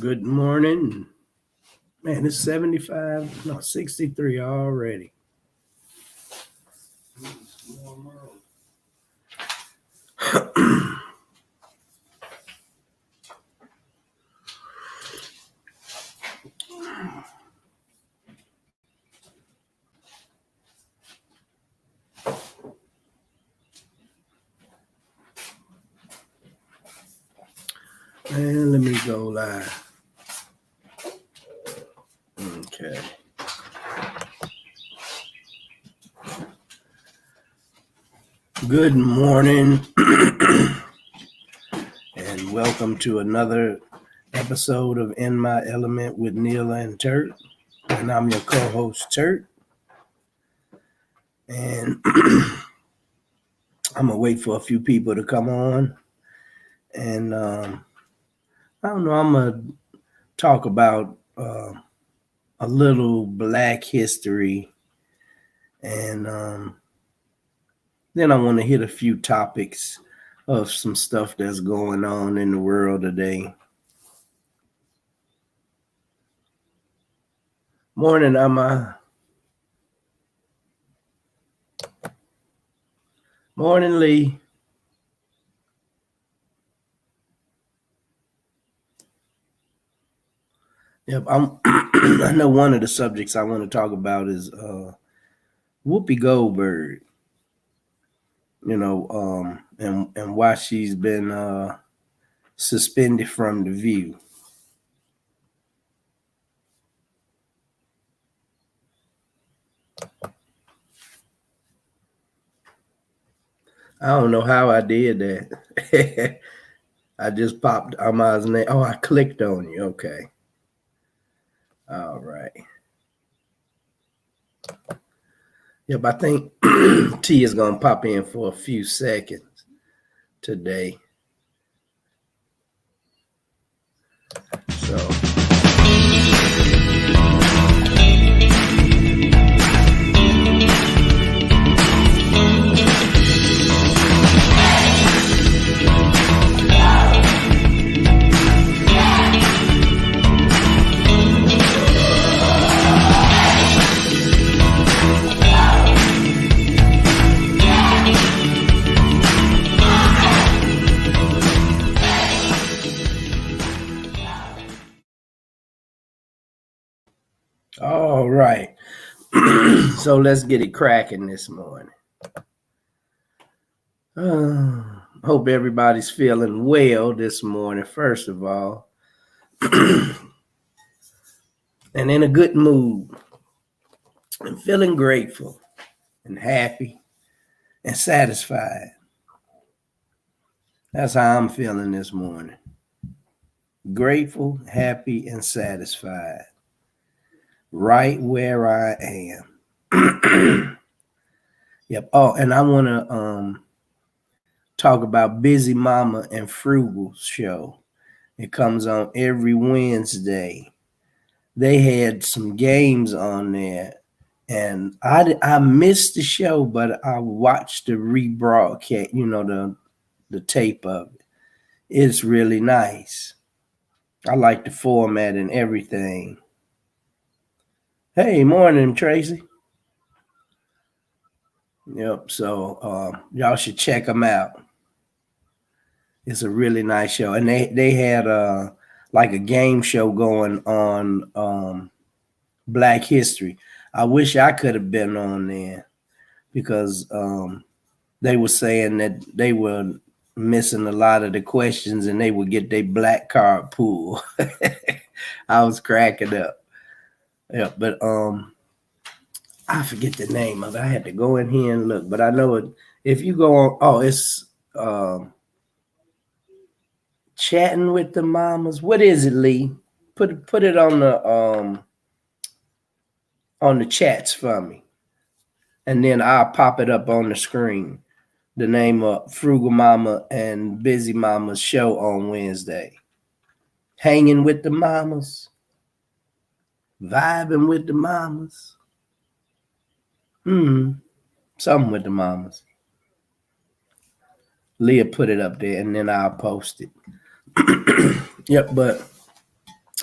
Good morning. Man, it's 75, no, 63 already. And let me go live. Okay. Good morning. And welcome to another episode of In My Element with Neil and Turt. And I'm your co-host, Turt. And I'm going to wait for a few people to come on. And I don't know, I'm going to talk about a little Black history. And then I want to hit a few topics of some stuff that's going on in the world today. Morning, Amma. Morning, Lee. Yep, I know one of the subjects I want to talk about is Whoopi Goldberg. And why she's been suspended from The View. I don't know how I did that. I just popped Amma's name. Oh, I clicked on you. Okay. All right. Yep, I think T is going to pop in for a few seconds today. So. All right. So let's get it cracking this morning. Hope everybody's feeling well this morning, first of all. And in a good mood. And feeling grateful and happy and satisfied. That's how I'm feeling this morning. Grateful, happy, and satisfied. Right where I am. Yep. Oh, and I want to talk about Busy Mama and Frugal's show. It comes on every Wednesday. They had some games on there, and I missed the show, but I watched the rebroadcast, the tape of it. It's really nice. I like the format and everything. Hey, morning, Tracy. Yep, so y'all should check them out. It's a really nice show. And they had like a game show going on Black history. I wish I could have been on there because they were saying that they were missing a lot of the questions and they would get their black card pulled. I was cracking up. Yeah, but I forget the name of it. I had to go in here and look, but I know it. If you go on, it's Chatting with the Mamas. What is it, Lee? Put it on the chats for me, and then I'll pop it up on the screen. The name of Frugal Mama and Busy Mama's show on Wednesday. Hanging with the Mamas. Vibing with the Mamas. Something with the Mamas. Leah put it up there, and then I'll post it. Yep, but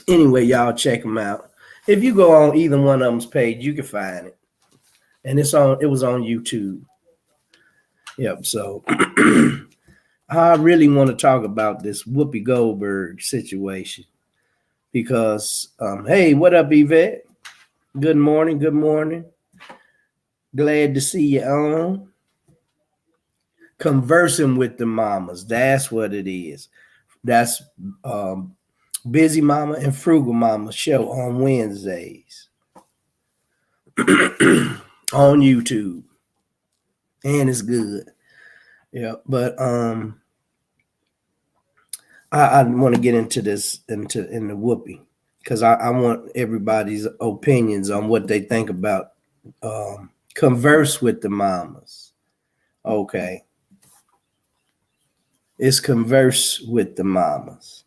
Anyway, y'all check them out. If you go on either one of them's page, you can find it, and it was on YouTube. Yep. So I really want to talk about this Whoopi Goldberg situation because, hey, what up, Yvette? Good morning. Good morning. Glad to see you on. Conversing with the mamas. That's what it is. That's Busy Mama and Frugal Mama show on Wednesdays on YouTube. And it's good. Yeah. But I want to get into this in the Whoopi because I want everybody's opinions on what they think about converse with the mamas. Okay. It's converse with the mamas,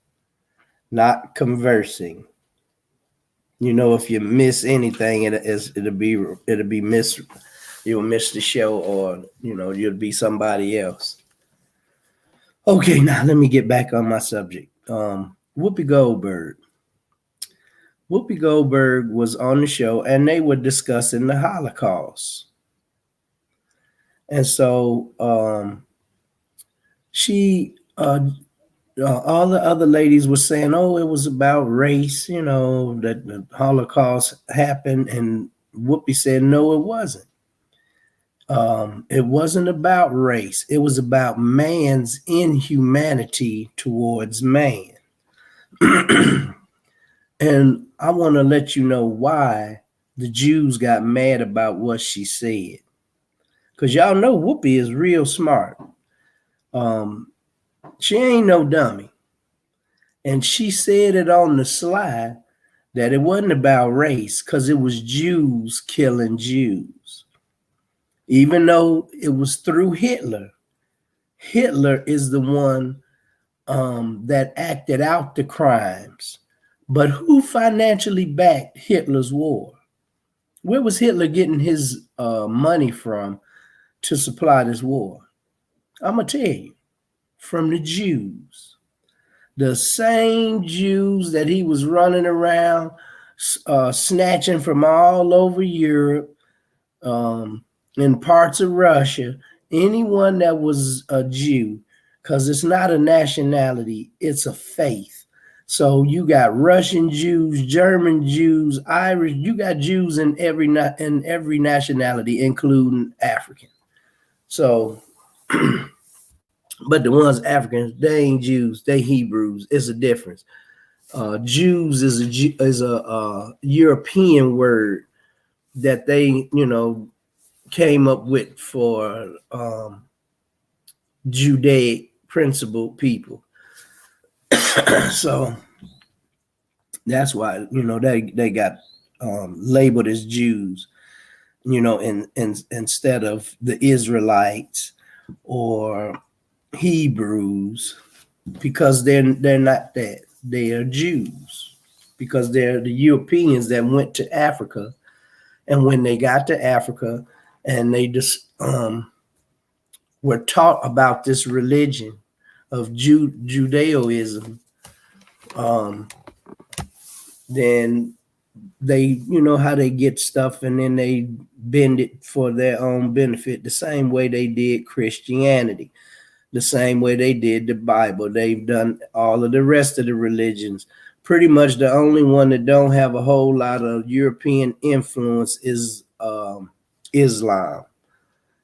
not conversing. You know, if you miss anything, it'll be miss. You'll miss the show, or you'll be somebody else. Okay, now let me get back on my subject. Whoopi Goldberg. Whoopi Goldberg was on the show, and they were discussing the Holocaust. And so she, all the other ladies were saying, "Oh, it was about race," that the Holocaust happened, and Whoopi said, "No, it wasn't. It wasn't about race. It was about man's inhumanity towards man." And I want to let you know why the Jews got mad about what she said. Because y'all know Whoopi is real smart. She ain't no dummy. And she said it on the slide that it wasn't about race because it was Jews killing Jews. Even though it was through Hitler. Hitler is the one that acted out the crimes. But who financially backed Hitler's war? Where was Hitler getting his money from to supply this war? I'm going to tell you, from the Jews. The same Jews that he was running around snatching from all over Europe, in parts of Russia, anyone that was a Jew, because it's not a nationality, it's a faith. So you got Russian Jews, German Jews, Irish. You got Jews in every nationality, including African. So, but the ones Africans, they ain't Jews. They Hebrews. It's a difference. Jews is a European word that they came up with for Judaic principled people. So that's why they got labeled as Jews, instead of the Israelites or Hebrews, because they're not that. They are Jews because they're the Europeans that went to Africa, and when they got to Africa and they just were taught about this religion of Judaism, then they, how they get stuff and then they bend it for their own benefit, the same way they did Christianity, the same way they did the Bible. They've done all of the rest of the religions. Pretty much the only one that don't have a whole lot of European influence is Islam.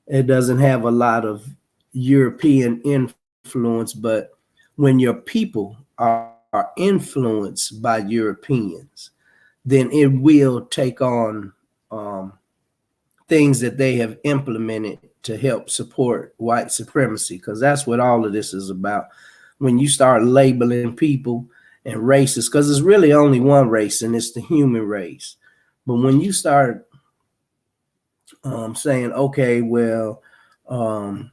It doesn't have a lot of European influence, but when your people are influenced by Europeans, then it will take on things that they have implemented to help support white supremacy, because that's what all of this is about. When you start labeling people and races, because it's really only one race, and it's the human race. But when you start saying, okay, well, I'm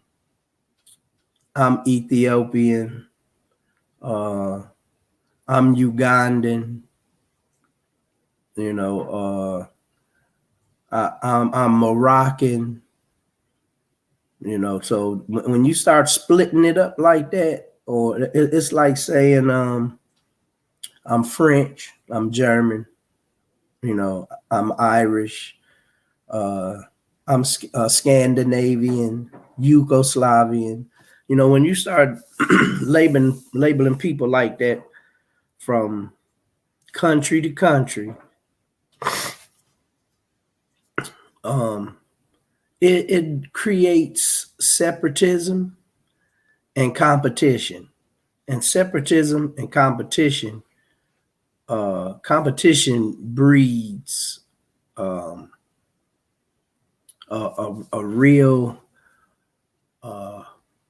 Ethiopian, I'm Ugandan, I'm Moroccan, so when you start splitting it up like that, or it's like saying I'm French, I'm German, I'm Irish, uh, I'm Scandinavian, Yugoslavian. When you start labeling people like that from country to country, um, it creates separatism and competition. And separatism and competition breeds um, a real uh,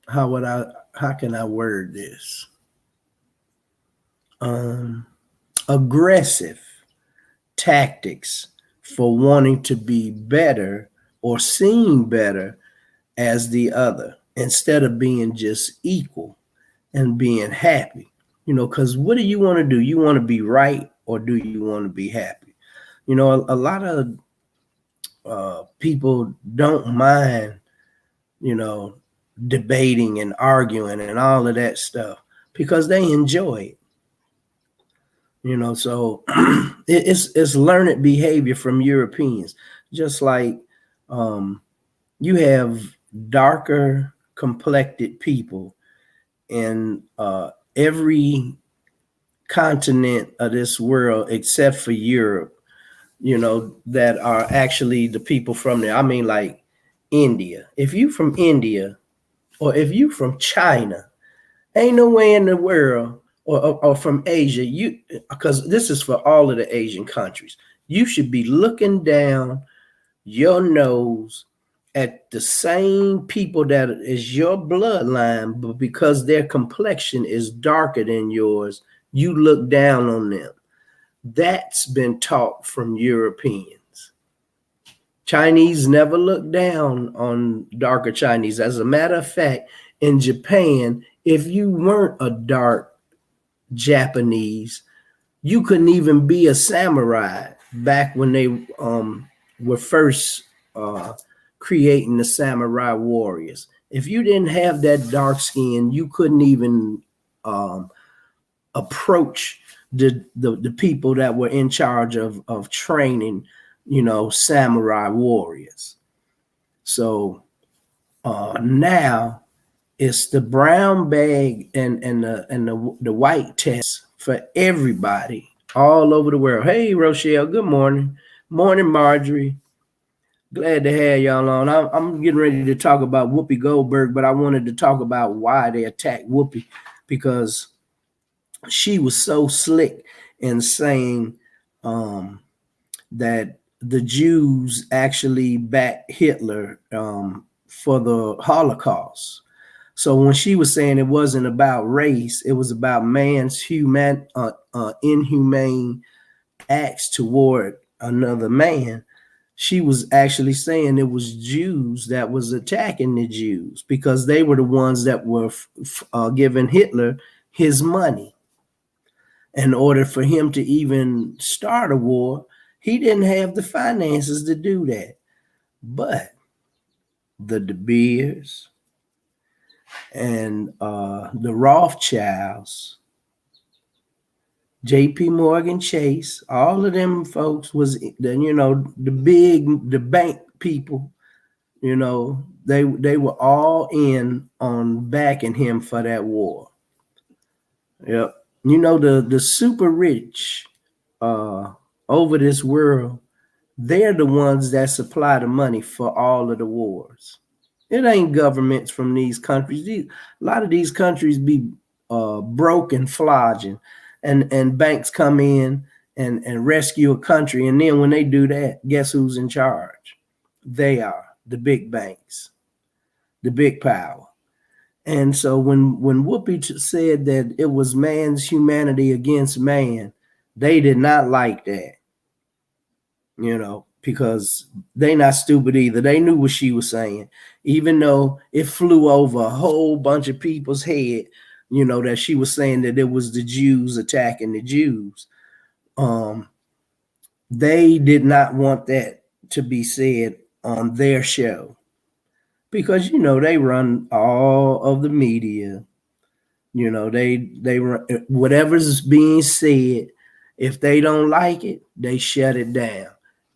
how can I word this? Um, Aggressive tactics for wanting to be better or seen better as the other instead of being just equal and being happy. Because what do you want to do? You want to be right or do you want to be happy? A lot of people don't mind, you know, debating and arguing and all of that stuff because they enjoy it. So it's learned behavior from Europeans. Just like um, you have darker complected people in every continent of this world except for Europe, that are actually the people from there. I mean, like India. If you from India or if you from China, ain't no way in the world, or from Asia, because this is for all of the Asian countries, you should be looking down your nose at the same people that is your bloodline, but because their complexion is darker than yours, you look down on them. That's been taught from Europeans. Chinese never look down on darker Chinese. As a matter of fact, in Japan, if you weren't a dark Japanese, you couldn't even be a samurai back when they were first creating the samurai warriors. If you didn't have that dark skin, you couldn't even um, approach the people that were in charge of training, samurai warriors. So now it's the brown bag and the white test for everybody all over the world. Hey, Rochelle, good morning. Morning, Marjorie. Glad to have y'all on. I'm getting ready to talk about Whoopi Goldberg, but I wanted to talk about why they attacked Whoopi, because she was so slick in saying that the Jews actually backed Hitler for the Holocaust. So when she was saying it wasn't about race, it was about man's inhumane acts toward another man, she was actually saying it was Jews that was attacking the Jews because they were the ones that were giving Hitler his money. In order for him to even start a war, he didn't have the finances to do that. But the De Beers and the Rothschilds, J.P. Morgan Chase, all of them folks was, the bank people, they were all in on backing him for that war. Yep. The super rich over this world, they're the ones that supply the money for all of the wars. It ain't governments from these countries. A lot of these countries be broke and flogging, and banks come in and rescue a country. And then when they do that, guess who's in charge? They are the big banks, the big power. And so when Whoopi said that it was man's humanity against man, they did not like that, because they not stupid either. They knew what she was saying, even though it flew over a whole bunch of people's head, that she was saying that it was the Jews attacking the Jews. They did not want that to be said on their show because, they run all of the media. You know, they whatever's being said, if they don't like it, they shut it down.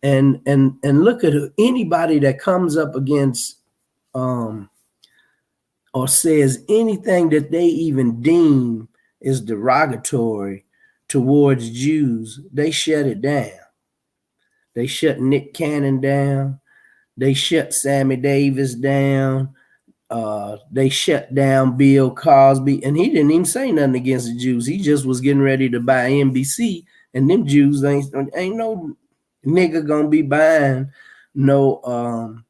And look at anybody that comes up against um or says anything that they even deem is derogatory towards Jews, they shut it down. They shut Nick Cannon down. They shut Sammy Davis down. They shut down Bill Cosby, and he didn't even say nothing against the Jews. He just was getting ready to buy NBC, and them Jews ain't no nigga gonna be buying no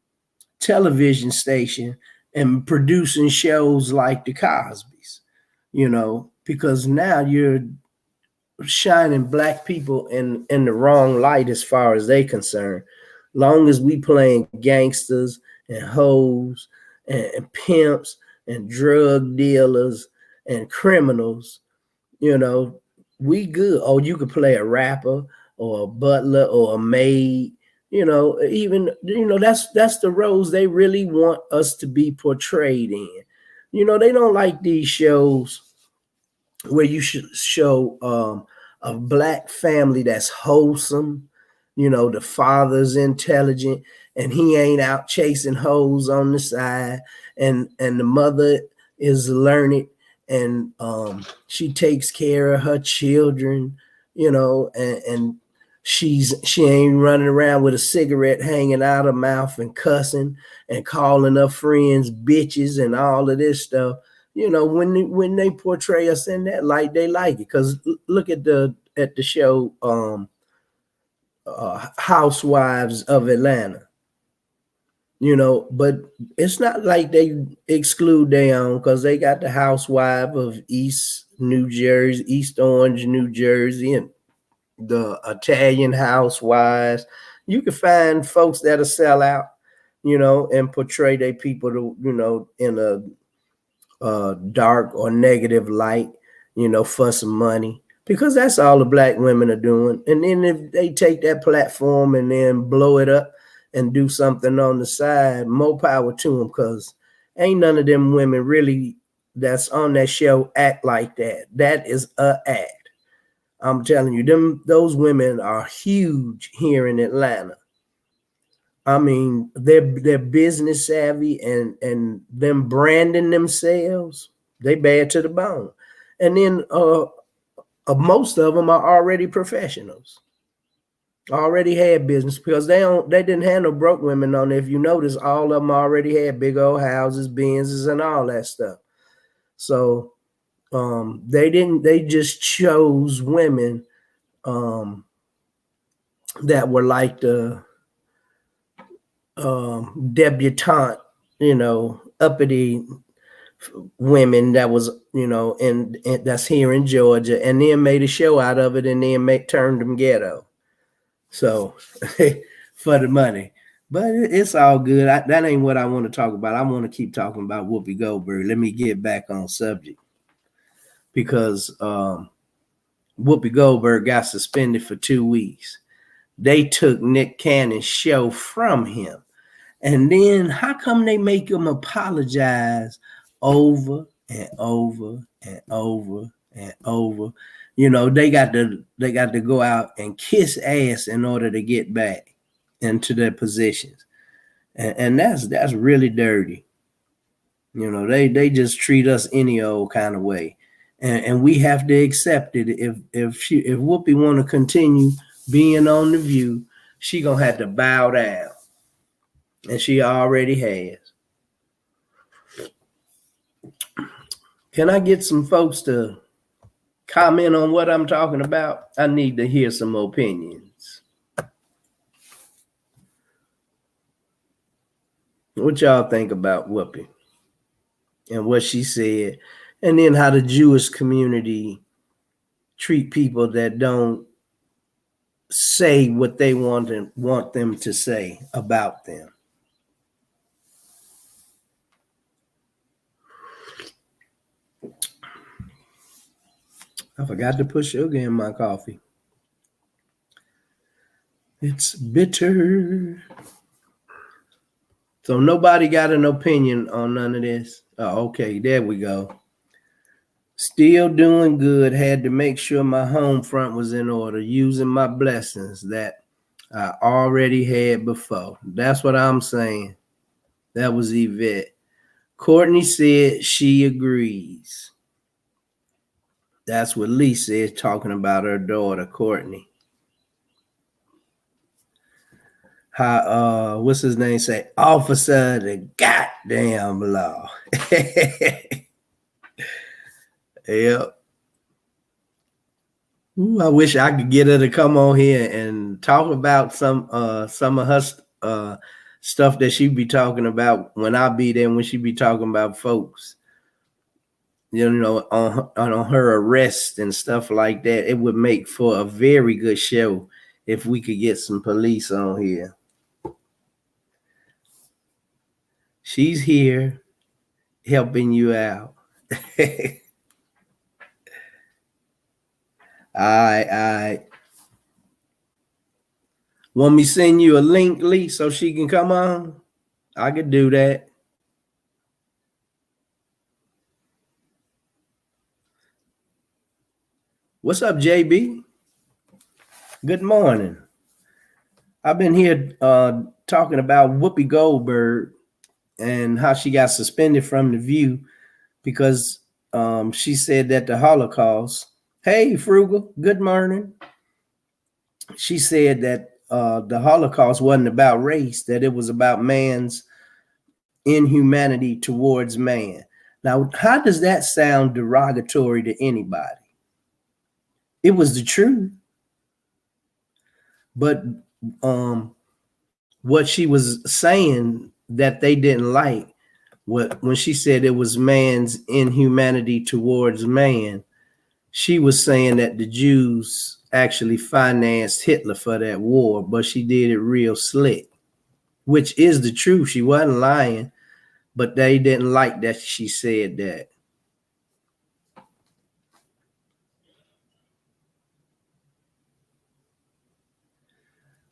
television station and producing shows like the Cosbys, you know, because now you're shining black people in the wrong light as far as they concerned. Long as we playing gangsters and hoes and pimps and drug dealers and criminals, you know, we good. Oh, you could play a rapper or a butler or a maid, you know, even, you know, that's the roles they really want us to be portrayed in. You know, they don't like these shows where you should show a black family that's wholesome. You know, the father's intelligent and he ain't out chasing hoes on the side, and the mother is learned and she takes care of her children, you know, and she ain't running around with a cigarette hanging out her mouth and cussing and calling her friends bitches and all of this stuff. You know, when they portray us in that light, they like it. Because look at the show Housewives of Atlanta. You know, but it's not like they exclude their own, because they got the Housewife of East New Jersey, East Orange, New Jersey, and the Italian Housewives. You can find folks that'll sell out, you know, and portray their people to, you know, in a dark or negative light, you know, for some money, because that's all the black women are doing. And then if they take that platform and then blow it up and do something on the side, more power to them, because ain't none of them women really that's on that show act like that. That is a act. I'm telling you, those women are huge here in Atlanta. I mean, they're business savvy, and them branding themselves, they bad to the bone. And then most of them are already professionals, already had business, because they didn't have no broke women on there. If you notice, all of them already had big old houses, Benzes, and all that stuff. So they just chose women that were like the debutante, you know, uppity women that was, you know, and that's here in Georgia, and then made a show out of it, and then turned them ghetto. So for the money, but it's all good. That ain't what I want to talk about. I want to keep talking about Whoopi Goldberg. Let me get back on subject, because Whoopi Goldberg got suspended for 2 weeks. They took Nick Cannon's show from him. And then how come they make him apologize over and over and over and over? You know, they got to go out and kiss ass in order to get back into their positions. And that's really dirty. You know, they just treat us any old kind of way. And we have to accept it. If Whoopi want to continue being on The View, she gonna have to bow down. And she already has. Can I get some folks to comment on what I'm talking about? I need to hear some opinions. What y'all think about Whoopi and what she said, and then how the Jewish community treat people that don't say what they want them to say about them? I forgot to put sugar in my coffee. It's bitter. So nobody got an opinion on none of this? Oh, okay, there we go. Still doing good. Had to make sure my home front was in order, using my blessings that I already had before. That's what I'm saying. That was Yvette. Courtney said she agrees. That's what Lisa is talking about, her daughter, Courtney. How what's his name say? Officer of the goddamn law. Yep. Ooh, I wish I could get her to come on here and talk about some of her stuff that she be talking about when I be there, when she be talking about folks, you know, on her arrest and stuff like that. It would make for a very good show if we could get some police on here. She's here helping you out. All right. Want me send you a link, Lee, so she can come on? I could do that. What's up, JB? Good morning. I've been here talking about Whoopi Goldberg and how she got suspended from The View because she said that the Holocaust. Hey, Frugal. Good morning. She said that the Holocaust wasn't about race, that it was about man's inhumanity towards man. Now, how does that sound derogatory to anybody? It was the truth. But what she was saying that they didn't like, when she said it was man's inhumanity towards man, she was saying that the Jews actually financed Hitler for that war, but she did it real slick, which is the truth. She wasn't lying, but they didn't like that she said that.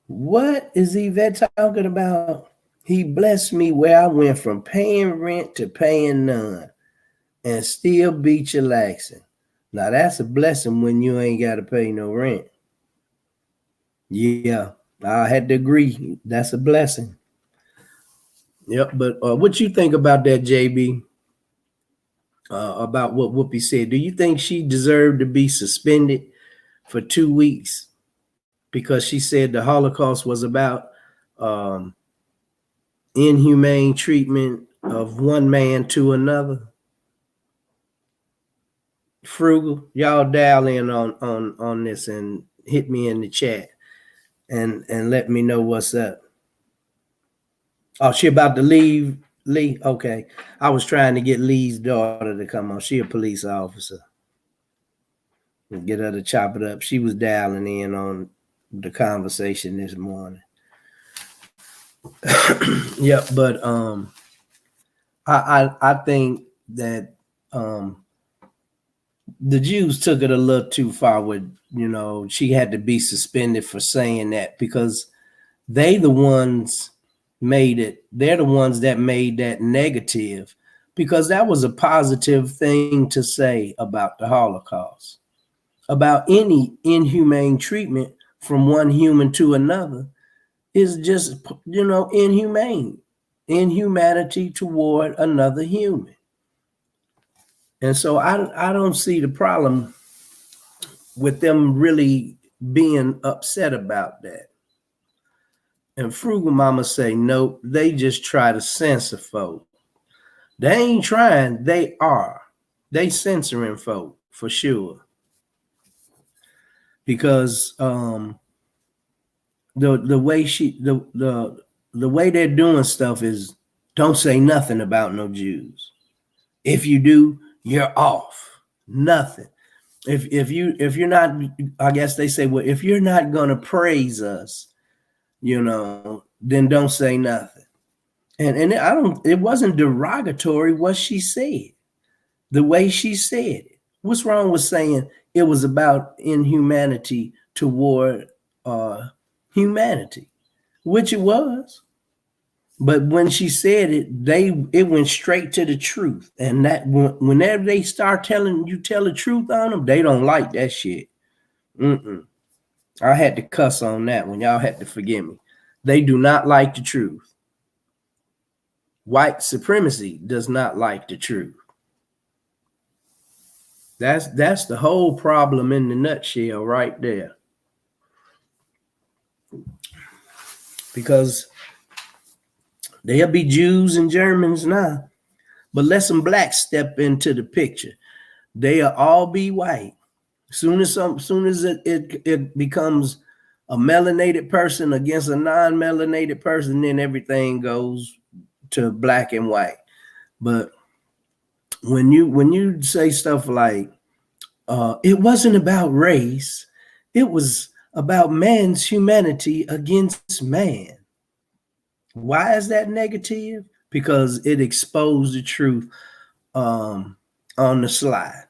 What is Yvette talking about? He blessed me where I went from paying rent to paying none and still be chillaxing. Now that's a blessing when you ain't got to pay no rent. Yeah, I had to agree. That's a blessing. Yep, but what you think about that, JB? About what Whoopi said? Do you think she deserved to be suspended for 2 weeks because she said the Holocaust was about inhumane treatment of one man to another? Frugal, y'all dial in on this and hit me in the chat and let me know what's up. Oh, she about to leave, Lee? Okay. I was trying to get Lee's daughter to come on. She a police officer. Get her to chop it up. She was dialing in on the conversation this morning. Yep, but I think that the Jews took it a little too far with, she had to be suspended for saying that because they the ones made it. They're the ones that made that negative because that was a positive thing to say about the Holocaust. About any inhumane treatment from one human to another is just, inhumane. Inhumanity toward another human. And so I don't see the problem with them really being upset about that. And Frugal Mama say, nope, they just try to censor folk. They ain't trying, they are. They censoring folk for sure. Because the way the way they're doing stuff is don't say nothing about no Jews. If you do, you're off. Nothing. If you're not, I guess they say, well, if you're not gonna praise us, then don't say nothing. And it wasn't derogatory what she said, the way she said it. What's wrong with saying it was about inhumanity toward humanity, which it was. But when she said it, it went straight to the truth. And that whenever they start telling you tell the truth on them, they don't like that shit. I had to cuss on that one. Y'all had to forgive me. They do not like the truth. White supremacy does not like the truth. That's the whole problem in the nutshell right there. Because there'll be Jews and Germans now, but let some blacks step into the picture. They'll all be white. Soon as it becomes a melanated person against a non-melanated person, then everything goes to black and white. But when you say stuff like it wasn't about race, it was about man's humanity against man. Why is that negative? Because it exposed the truth on the slide.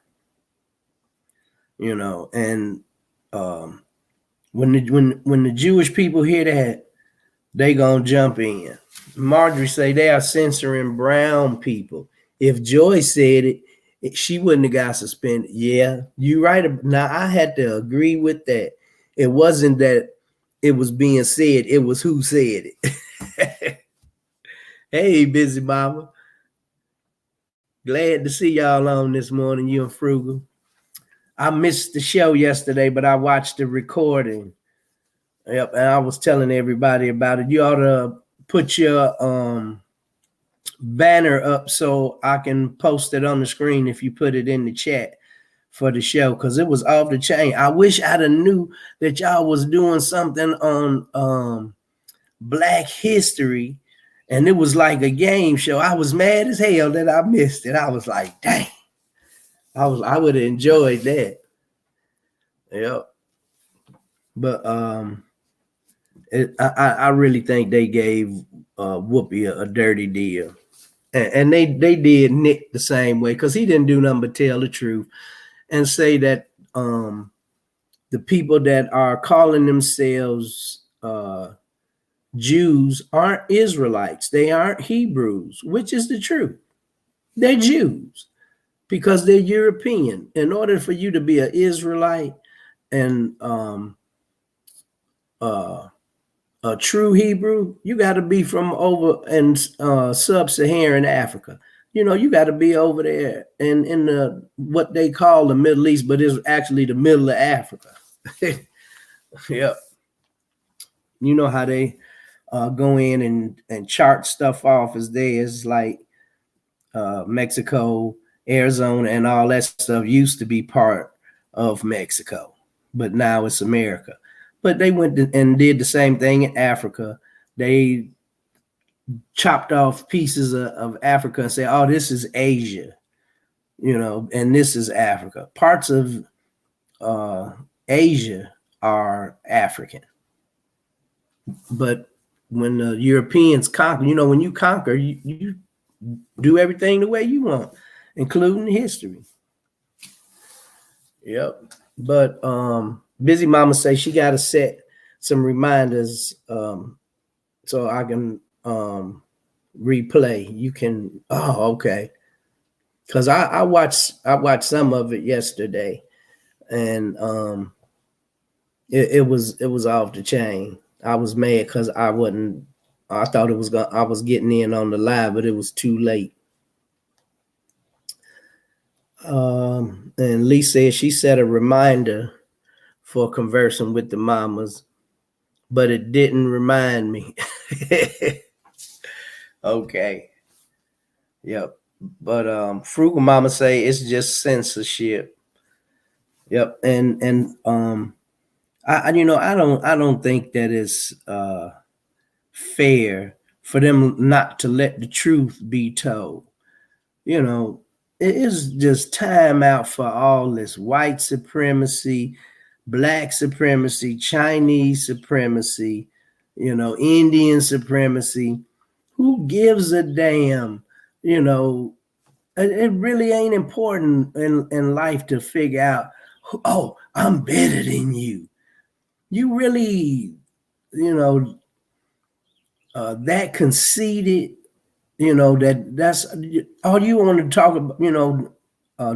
And when the Jewish people hear that, they gonna jump in. Marjorie say they are censoring brown people. If Joy said it, she wouldn't have got suspended. Yeah, you right. Now I had to agree with that. It wasn't that it was being said, it was who said it. Hey, busy mama. Glad to see y'all on this morning, you and Frugal. I missed the show yesterday, but I watched the recording. Yep, and I was telling everybody about it. You ought to put your banner up so I can post it on the screen if you put it in the chat for the show, because it was off the chain. I wish I'd have knew that y'all was doing something on Black history, and it was like a game show. I was mad as hell that I missed it. I was like, dang. I would have enjoyed that. Yep. But I really think they gave Whoopi a dirty deal. And they did Nick the same way, because he didn't do nothing but tell the truth and say that the people that are calling themselves Jews aren't Israelites. They aren't Hebrews, which is the truth. They're Jews because they're European. In order for you to be an Israelite and a true Hebrew, you got to be from over in sub-Saharan Africa. You got to be over there in the what they call the Middle East, but it's actually the middle of Africa. Yep. You know how they go in and chart stuff off as theirs, like Mexico, Arizona, and all that stuff used to be part of Mexico, but now it's America. But they went and did the same thing in Africa. They chopped off pieces of Africa and said, oh, this is Asia, and this is Africa. Parts of Asia are African. But when the Europeans conquer, when you conquer, you do everything the way you want, including history. Yep. But Busy Mama say she got to set some reminders so I can replay. You can. Oh, okay. Because I watched some of it yesterday, and it was off the chain. I was mad because I thought I was getting in on the live, but it was too late. And Lee said she set a reminder for conversing with the mamas, but it didn't remind me. Okay. Yep. But Frugal Mama say it's just censorship. Yep. And I don't think that it's fair for them not to let the truth be told. It is just time out for all this white supremacy, black supremacy, Chinese supremacy, Indian supremacy. Who gives a damn? It really ain't important in life to figure out, oh, I'm better than you. You really, that conceited, that's all you want to talk about,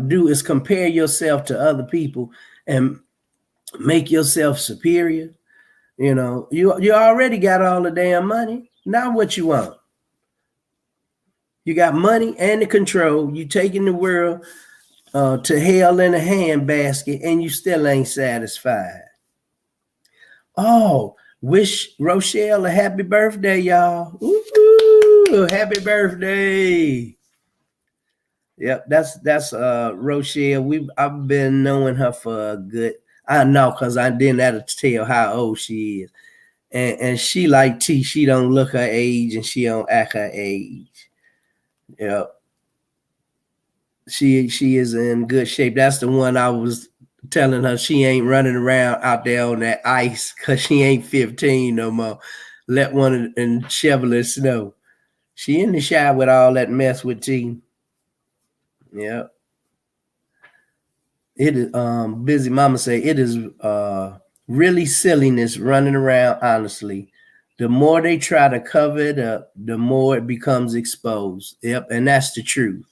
do is compare yourself to other people and make yourself superior. You already got all the damn money. Now what you want? You got money and the control. You taking the world to hell in a handbasket, and you still ain't satisfied. Oh, wish Rochelle a happy birthday, y'all. Ooh, happy birthday. Yep, that's Rochelle. I've been knowing her for a good, I know, because I didn't have to tell how old she is. And she like T, she don't look her age and she don't act her age. Yep. She is in good shape. That's the one I was telling her she ain't running around out there on that ice because she ain't 15 no more. Let one and shovel in snow. She in the shower with all that mess with T. Yeah. It is busy mama say it is really silliness running around, honestly. The more they try to cover it up, the more it becomes exposed. Yep, and that's the truth.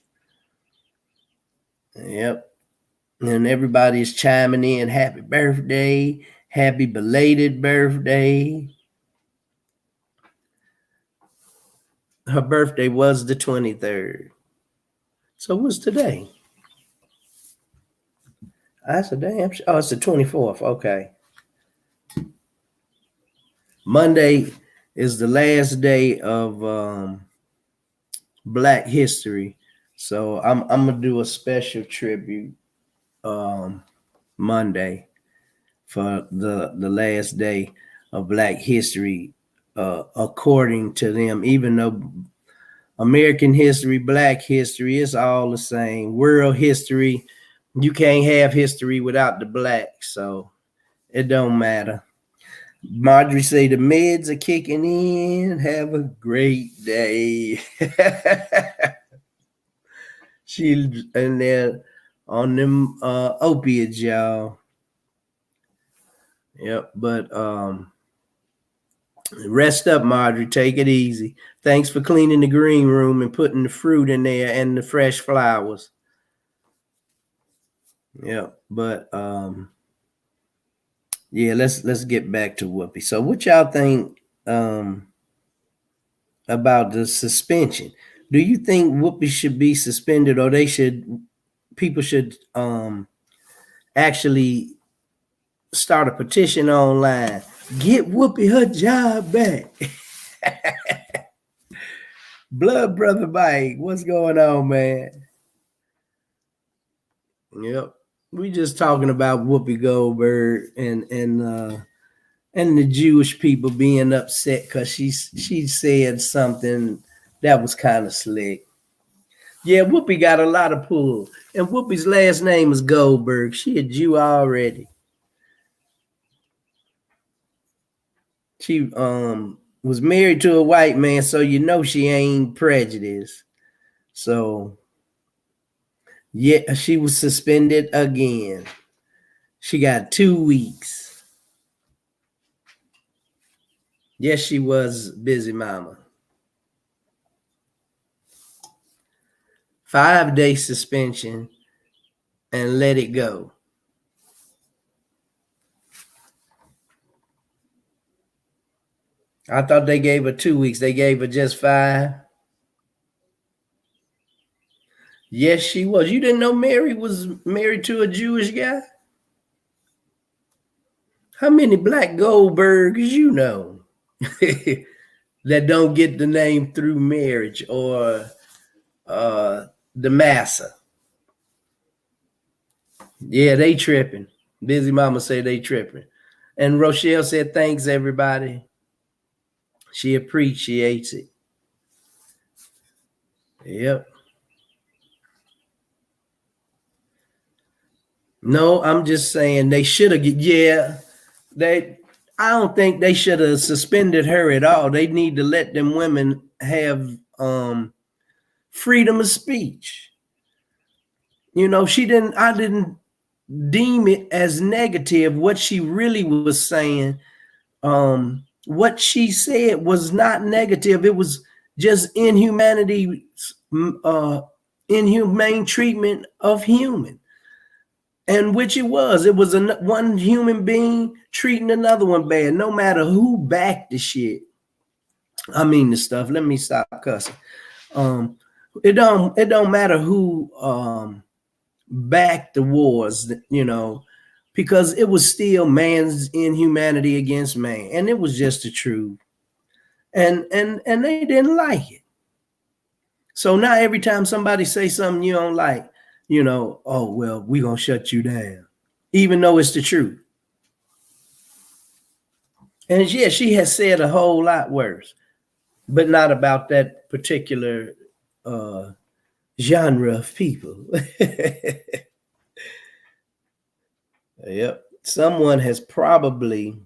Yep. And everybody's chiming in. Happy birthday. Happy belated birthday. Her birthday was the 23rd. So what's today? That's a damn. Oh, it's the 24th. Okay. Monday is the last day of Black History. So I'm gonna do a special tribute Monday for the last day of Black History, according to them. Even though American history, Black history, it's all the same. World history, you can't have history without the Black, so it don't matter. Marjorie say the meds are kicking in. Have a great day. She and they're on them opiates, y'all. Yep, but rest up, Marjorie. Take it easy. Thanks for cleaning the green room and putting the fruit in there and the fresh flowers. Yeah, but yeah, let's get back to Whoopi. So what y'all think about the suspension? Do you think Whoopi should be suspended, or people should actually start a petition online? Get Whoopi her job back. Blood Brother Mike, what's going on, man? Yep. We just talking about Whoopi Goldberg and the Jewish people being upset because she said something that was kind of slick. Yeah, Whoopi got a lot of pull. And Whoopi's last name is Goldberg. She a Jew already. She was married to a white man, so you know she ain't prejudiced. So yeah, she was suspended again. She got 2 weeks. Yes, she was busy mama. 5-day suspension and let it go. I thought they gave her 2 weeks. They gave her just 5. Yes, she was. You didn't know Mary was married to a Jewish guy? How many Black Goldbergs you know that don't get the name through marriage or the massa? Yeah, they tripping. Busy mama say they tripping. And Rochelle said, thanks, everybody. She appreciates it. Yep. No, I'm just saying they should have. Yeah, I don't think they should have suspended her at all. They need to let them women have freedom of speech. I didn't deem it as negative. What she really was saying what she said was not negative. It was just inhumanity, inhumane treatment of human. And which it was. It was one human being treating another one bad, no matter who backed the shit. I mean the stuff. Let me stop cussing. It don't matter who backed the wars, because it was still man's inhumanity against man, and it was just the truth. And they didn't like it. So now every time somebody say something you don't like, oh well, we gonna shut you down, even though it's the truth. And yeah, she has said a whole lot worse, but not about that particular genre of people. Yep. Someone was probably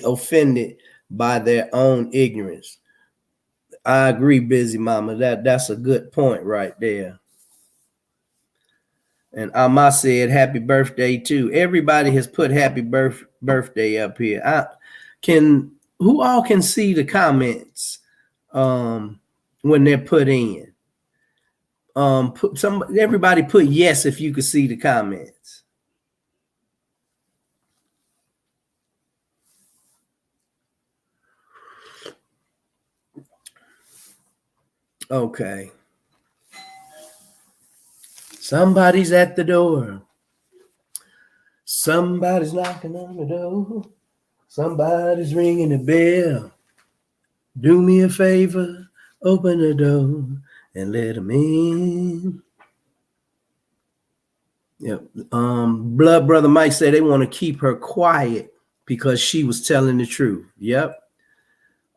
offended by their own ignorance. I agree, Busy Mama. That's a good point right there. And Amma said, happy birthday too. Everybody has put happy birthday up here. Who all can see the comments when they're put in? Everybody put yes if you could see the comments. Okay. Somebody's at the door. Somebody's knocking on the door. Somebody's ringing the bell. Do me a favor, open the door and let them in. Yep. Blood Brother Mike said they want to keep her quiet because she was telling the truth. Yep.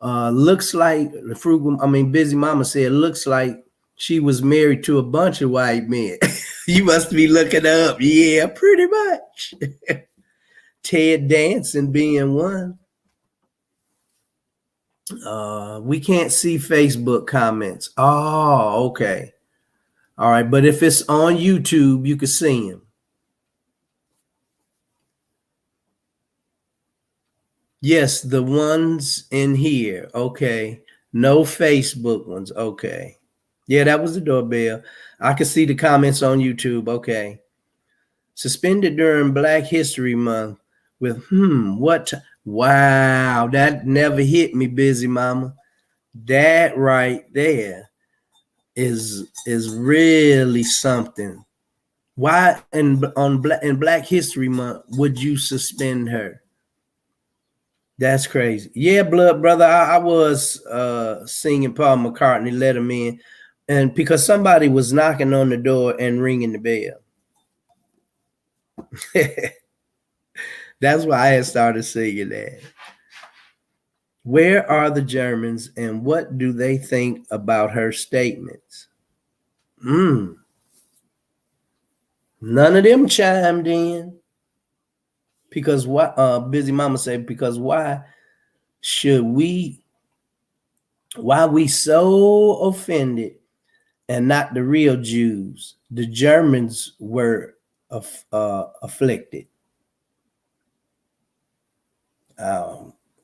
Looks like Busy Mama said, looks like she was married to a bunch of white men. You must be looking up. Yeah, pretty much. Ted Danson being one. We can't see Facebook comments. Oh, okay. All right, but if it's on YouTube, you can see them. Yes, the ones in here. Okay. No Facebook ones. Okay. Yeah, that was the doorbell. I can see the comments on YouTube. Okay. Suspended during Black History Month with what? Wow, that never hit me, Busy Mama. That right there is really something. Why in Black History Month would you suspend her? That's crazy. Yeah, Blood Brother, I was singing Paul McCartney, Let Him In, and because somebody was knocking on the door and ringing the bell. That's why I had started singing that. Where are the Germans and what do they think about her statements? None of them chimed in. Because why? Busy Mama said, because why we so offended and not the real Jews? The Germans were afflicted.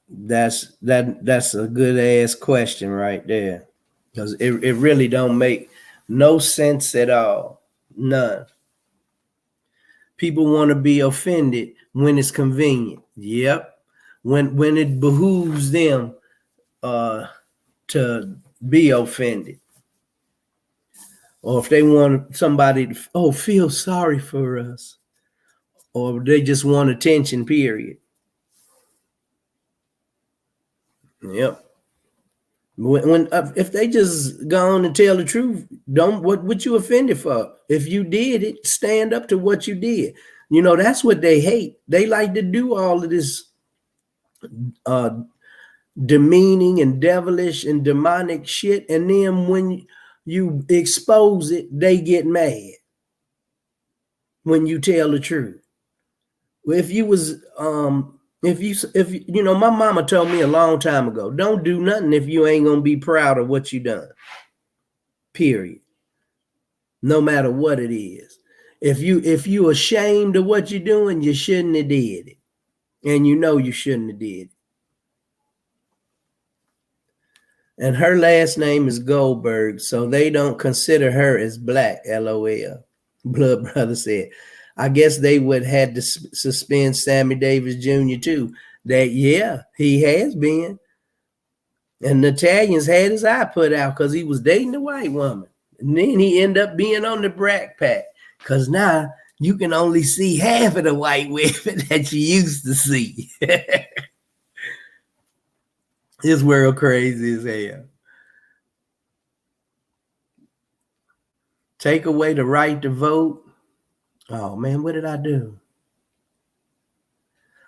That's a good ass question right there, because it really don't make no sense at all. None. People want to be offended when it's convenient. Yep. When it behooves them to be offended. Or if they want somebody to feel sorry for us. Or they just want attention, period. Yep. If they just go on and tell the truth, what you offended for? If you did it, stand up to what you did. That's what they hate. They like to do all of this demeaning and devilish and demonic shit, and then when you expose it, they get mad when you tell the truth. If you was my mama told me a long time ago, don't do nothing if you ain't gonna be proud of what you done. Period. No matter what it is. If you ashamed of what you're doing, you shouldn't have did it. And you shouldn't have did it. And her last name is Goldberg, so they don't consider her as black, LOL. Blood Brother said. I guess they would have to suspend Sammy Davis Jr. too. That, yeah, he has been. And the Italians had his eye put out because he was dating a white woman. And then he ended up being on the Brat Pack because now you can only see half of the white women that you used to see. This world crazy as hell. Take away the right to vote. Oh, man, what did I do?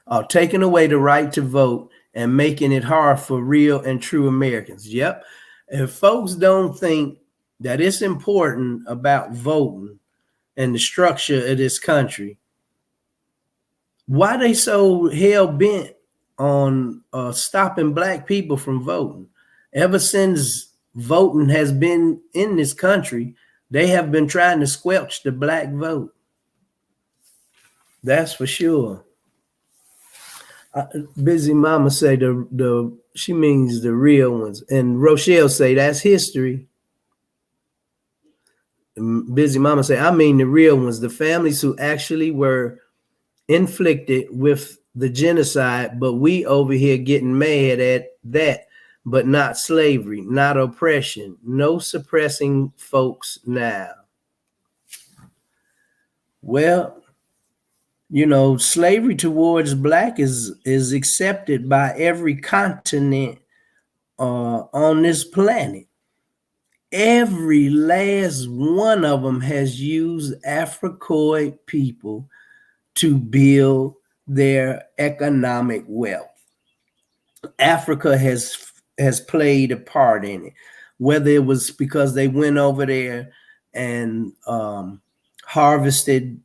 Oh, taking away the right to vote and making it hard for real and true Americans. Yep. If folks don't think that it's important about voting and the structure of this country, why they so hell-bent on stopping black people from voting? Ever since voting has been in this country, they have been trying to squelch the black vote. That's for sure. Busy Mama say she means the real ones, and Rochelle say that's history. And Busy Mama say I mean the real ones, the families who actually were inflicted with the genocide, but we over here getting mad at that, but not slavery, not oppression, no suppressing folks now. Well, you know, slavery towards black is accepted by every continent on this planet. Every last one of them has used Africoid people to build their economic wealth. Africa has played a part in it, whether it was because they went over there and harvested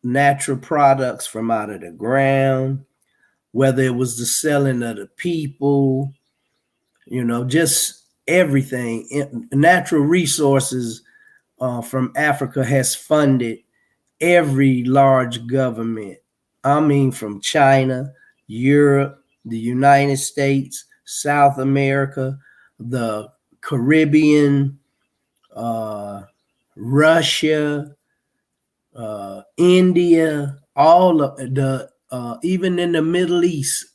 natural products from out of the ground, whether it was the selling of the people, you know, just everything. Natural resources from Africa has funded every large government. I mean, from China, Europe, the United States, South America, the Caribbean, Russia, India, all of the, even in the Middle East,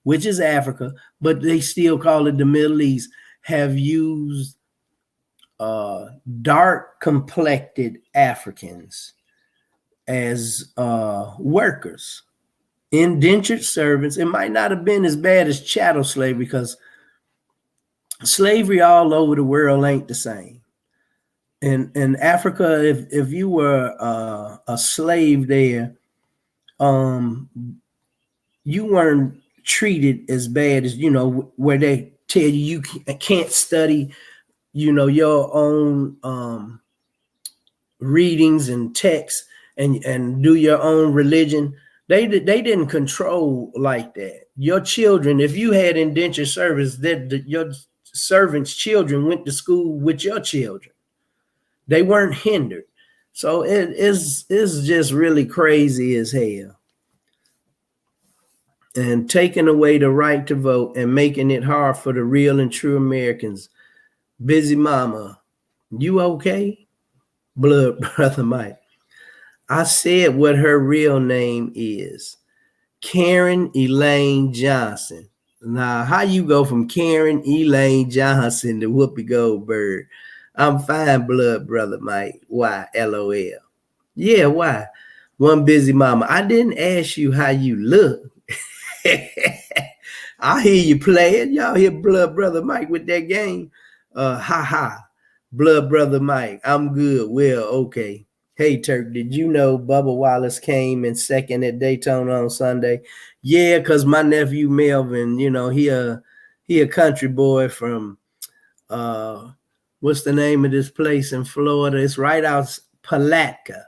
which is Africa, but they still call it the Middle East, have used dark complected Africans as workers, indentured servants. It might not have been as bad as chattel slavery because slavery all over the world ain't the same. In Africa, if you were a slave there, you weren't treated as bad as, you know, where they tell you can't study, you know, your own readings and texts and do your own religion. They didn't control like that. Your children, if you had indentured service, your servants' children went to school with your children. They weren't hindered. So it's just really crazy as hell. And taking away the right to vote and making it hard for the real and true Americans. Busy Mama, you okay? Blood Brother Mike. I said what her real name is. Karen Elaine Johnson. Now, how you go from Karen Elaine Johnson to Whoopi Goldberg? I'm fine, Blood Brother Mike. Why? LOL. Yeah, why? One Busy Mama. I didn't ask you how you look. I hear you playing. Y'all hear Blood Brother Mike with that game? Ha ha. Blood Brother Mike. I'm good. Well, okay. Hey, Turk, did you know Bubba Wallace came in second at Daytona on Sunday? Yeah, because my nephew Melvin, you know, he a country boy from what's the name of this place in Florida? It's right out Palatka.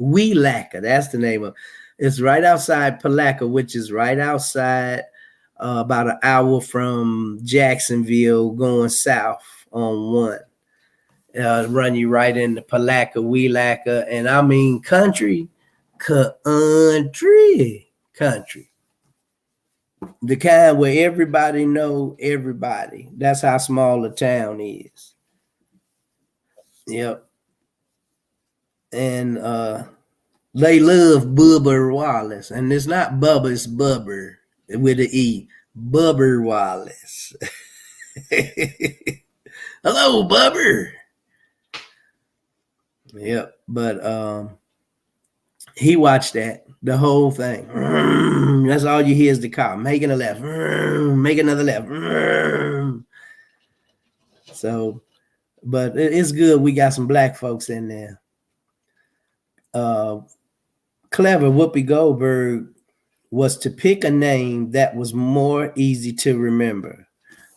Weelaca, that's the name of it. It's right outside Palatka, which is right outside about an hour from Jacksonville going south on 1. Run you right into Palatka, Weelaca, and I mean country. The kind where everybody know everybody. That's how small the town is. Yep. And they love Bubba Wallace. And it's not Bubba, it's Bubber with an E. Bubber Wallace. Hello, Bubber. Yep. But he watched that, the whole thing. That's all you hear is the car making a left, make another left. So, but it's good. We got some black folks in there. Clever Whoopi Goldberg was to pick a name that was more easy to remember.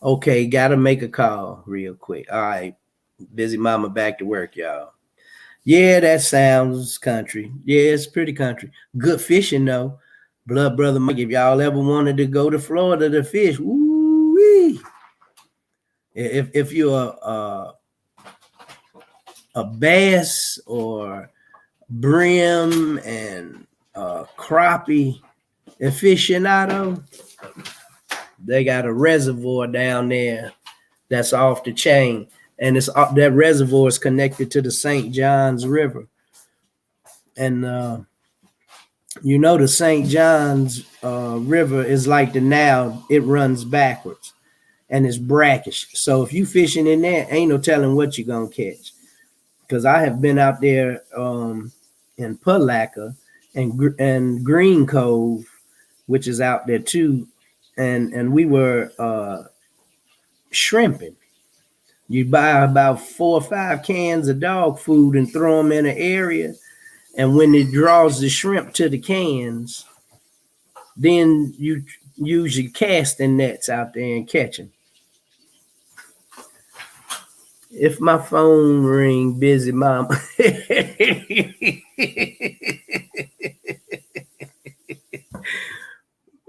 Okay, gotta make a call real quick. All right, busy mama back to work, y'all. Yeah, that sounds country. Yeah, it's pretty country. Good fishing though. Blood Brother Mike, if y'all ever wanted to go to Florida to fish, woo-wee. If you're a bass or brim and crappie aficionado, they got a reservoir down there that's off the chain, and it's that reservoir is connected to the St. Johns River, and the St. Johns River is like the Nile. It runs backwards, and it's brackish. So if you fishing in there, ain't no telling what you're gonna catch. Because I have been out there in Palatka and Green Cove, which is out there too, and we were shrimping. You buy about 4 or 5 cans of dog food and throw them in an area, and when it draws the shrimp to the cans, then you use your casting nets out there and catch them. If my phone ring, busy mama.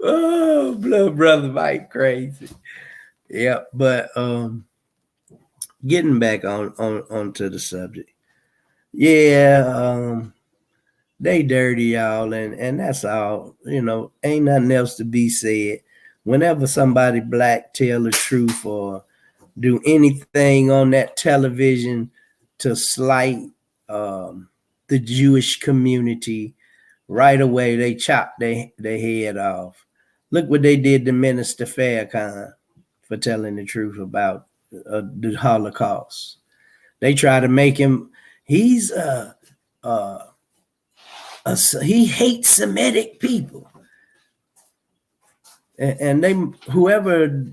Oh, blood brother Mike, crazy. Yeah, but getting back onto the subject. Yeah, they dirty, y'all, and that's all. Ain't nothing else to be said. Whenever somebody black tell the truth or do anything on that television to slight the Jewish community, right away they chop their head off. Look what they did to Minister Farrakhan for telling the truth about the Holocaust. They try to make him, he hates Semitic people. And they, whoever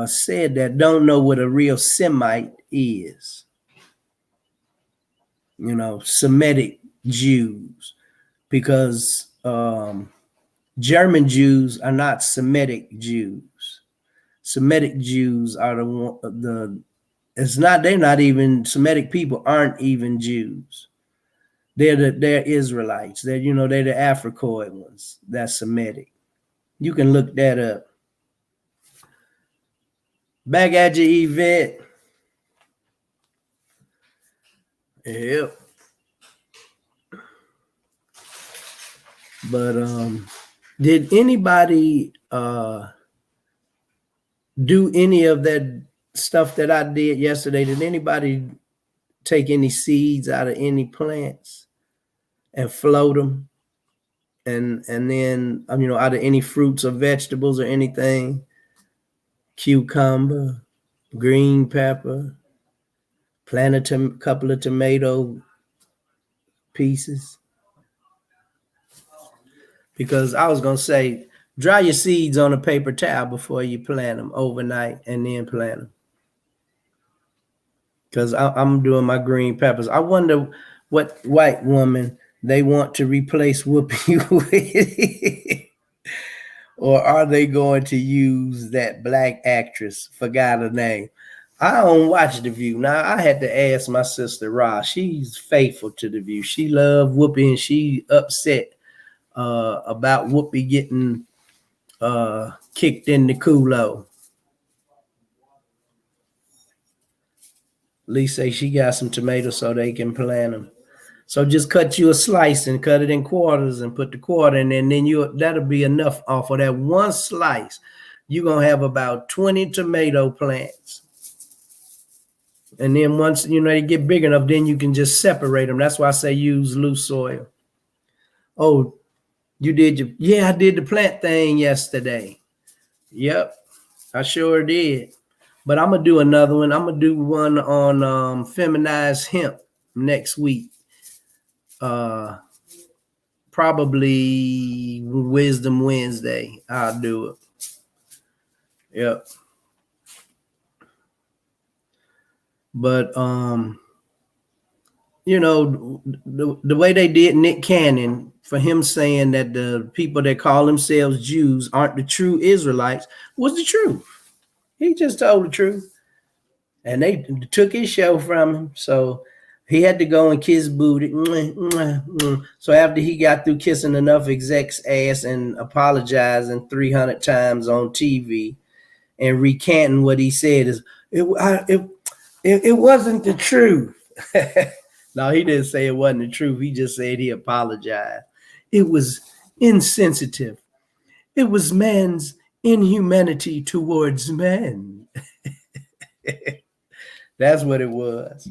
said that, don't know what a real Semite is. Semitic Jews, because German Jews are not Semitic Jews. Semitic Jews are they're not even Semitic people, aren't even Jews. They're Israelites. They're the Africoid ones. That's Semitic. You can look that up. Back at you, Yvette. Yep. But did anybody do any of that stuff that I did yesterday? Did anybody take any seeds out of any plants and float them? And then out of any fruits or vegetables or anything? Cucumber, green pepper, plant a couple of tomato pieces. Because I was going to say, dry your seeds on a paper towel before you plant them overnight and then plant them. Because I'm doing my green peppers. I wonder what white woman they want to replace Whoopi with. Or are they going to use that black actress? Forgot her name. I don't watch The View. Now, I had to ask my sister, Ra. She's faithful to The View. She loved Whoopi, and she upset about Whoopi getting kicked in the culo. Lee say she got some tomatoes so they can plant them. So just cut you a slice and cut it in quarters and put the quarter in, and then that'll be enough off of that one slice. You're gonna have about 20 tomato plants. And then once they get big enough, then you can just separate them. That's why I say use loose soil. Oh, I did the plant thing yesterday. Yep, I sure did. But I'm gonna do another one. I'm gonna do one on feminized hemp next week. Probably Wisdom Wednesday. I'll do it. Yep. But the way they did Nick Cannon, for him saying that the people that call themselves Jews aren't the true Israelites, was the truth. He just told the truth. And they took his show from him. So he had to go and kiss booty. So after he got through kissing enough execs' ass and apologizing 300 times on TV and recanting what he said, it wasn't the truth. No, he didn't say it wasn't the truth. He just said he apologized. It was insensitive. It was man's inhumanity towards men. That's what it was.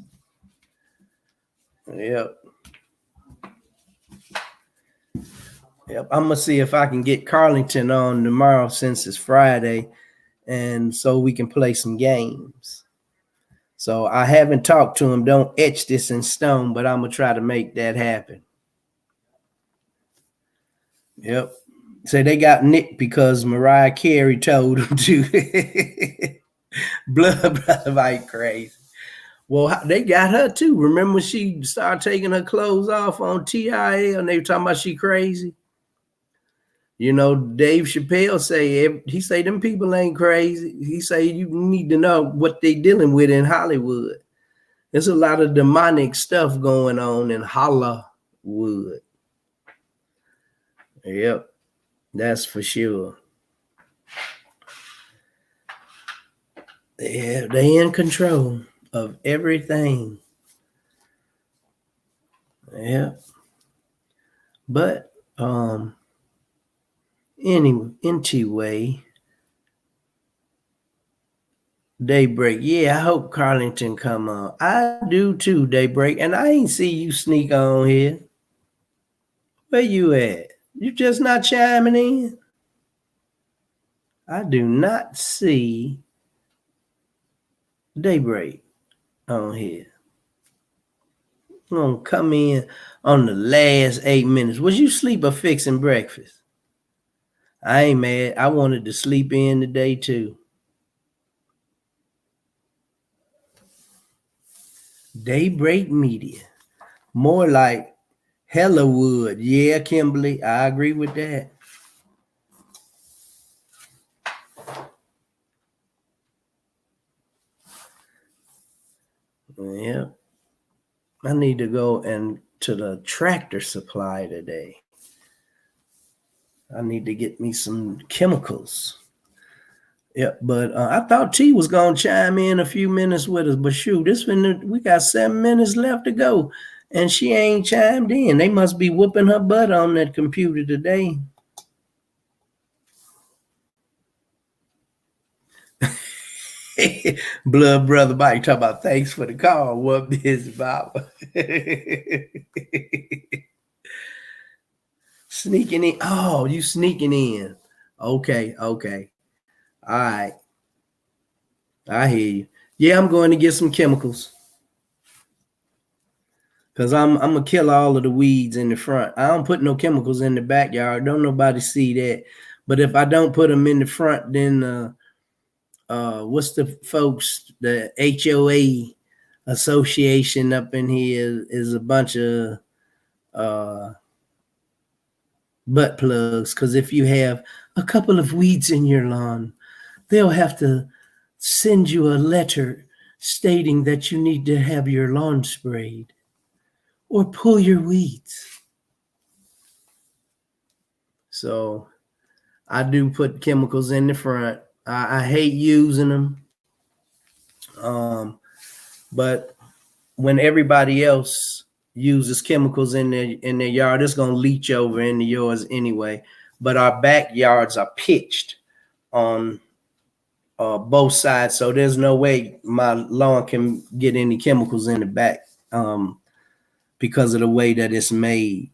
Yep. I'm gonna see if I can get Carlington on tomorrow since it's Friday, and so we can play some games. So I haven't talked to him. Don't etch this in stone, but I'm gonna try to make that happen. Yep. So they got nicked because Mariah Carey told them to. Blood brother like crazy. Well, they got her too. Remember when she started taking her clothes off on TIL and they were talking about she crazy? Dave Chappelle he say them people ain't crazy. He say you need to know what they dealing with in Hollywood. There's a lot of demonic stuff going on in Hollywood. Yep, that's for sure. Yeah, they in control of everything. Yeah. But anyway, Daybreak. Yeah, I hope Carlington come on. I do too, Daybreak. And I ain't see you sneak on here. Where you at? You just not chiming in? I do not see Daybreak on here. I'm gonna come in on the last 8 minutes. Was you sleep or fixing breakfast? I ain't mad. I wanted to sleep in today too. Daybreak Media. More like Hellowood. Yeah, Kimberly. I agree with that. Yeah. I need to go to the Tractor Supply today. I need to get me some chemicals. Yeah, but I thought T was gonna chime in a few minutes with us, but shoot, we got 7 minutes left to go, and she ain't chimed in. They must be whooping her butt on that computer today. Blood brother Mike talking about thanks for the call. What is Bob? Sneaking in. Oh, you sneaking in. Okay. All right. I hear you. Yeah, I'm going to get some chemicals. Because I'm gonna kill all of the weeds in the front. I don't put no chemicals in the backyard. Don't nobody see that. But if I don't put them in the front, then what's the folks, the HOA association up in here is a bunch of butt plugs. Because if you have a couple of weeds in your lawn, they'll have to send you a letter stating that you need to have your lawn sprayed or pull your weeds. So I do put chemicals in the front. I hate using them. But when everybody else uses chemicals in their yard, it's gonna leach over into yours anyway. But our backyards are pitched on both sides, so there's no way my lawn can get any chemicals in the back because of the way that it's made.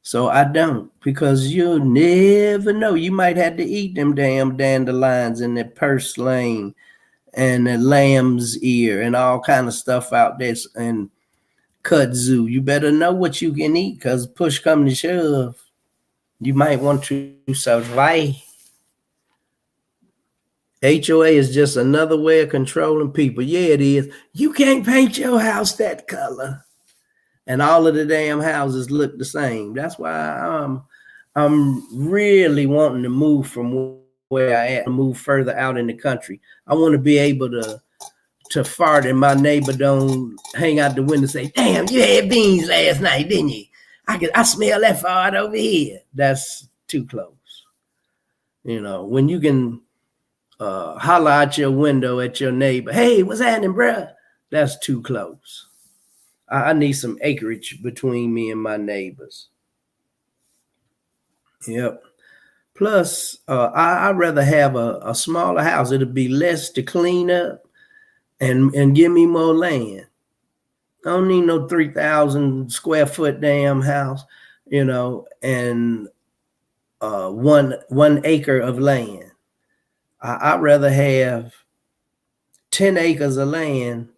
So I don't, because you never know. You might have to eat them damn dandelions and the purslane and the lamb's ear and all kind of stuff out there and kudzu. You better know what you can eat, because push come to shove, you might want to survive. HOA is just another way of controlling people. Yeah, it is. You can't paint your house that color. And all of the damn houses look the same. That's why I'm really wanting to move from where I am, move further out in the country. I want to be able to fart and my neighbor don't hang out the window and say, "Damn, you had beans last night, didn't you? I smell that fart over here." That's too close. When you can holler out your window at your neighbor, "Hey, what's happening, bruh?" That's too close. I need some acreage between me and my neighbors. Yep. Plus, I'd rather have a smaller house. It'll be less to clean up and give me more land. I don't need no 3,000 square foot damn house, and 1 acre of land. I'd rather have 10 acres of land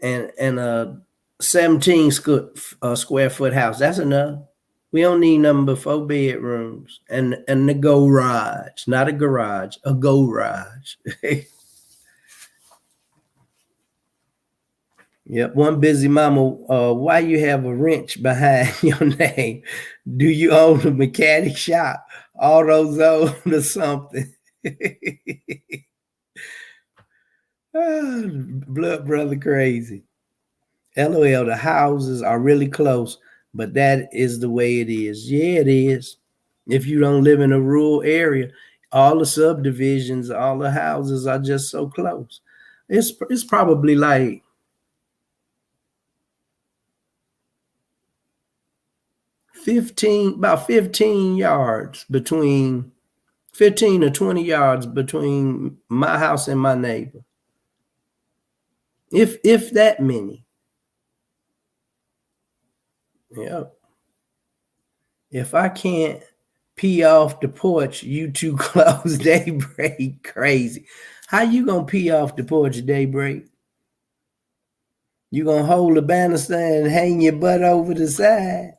and a 17 square foot house. That's enough. We don't need nothing but 4 bedrooms and the garage, not a garage, a garage. Yep. One busy mama, why you have a wrench behind your name? Do you own a mechanic shop, AutoZone or something? Blood brother crazy. LOL, the houses are really close, but that is the way it is. Yeah, it is. If you don't live in a rural area, all the subdivisions, all the houses are just so close. It's probably like 15 yards between 15 or 20 yards between my house and my neighbor. If that many. Yep. If I can't pee off the porch, you too close, Daybreak crazy. How you gonna pee off the porch, Daybreak? You gonna hold the banister and hang your butt over the side?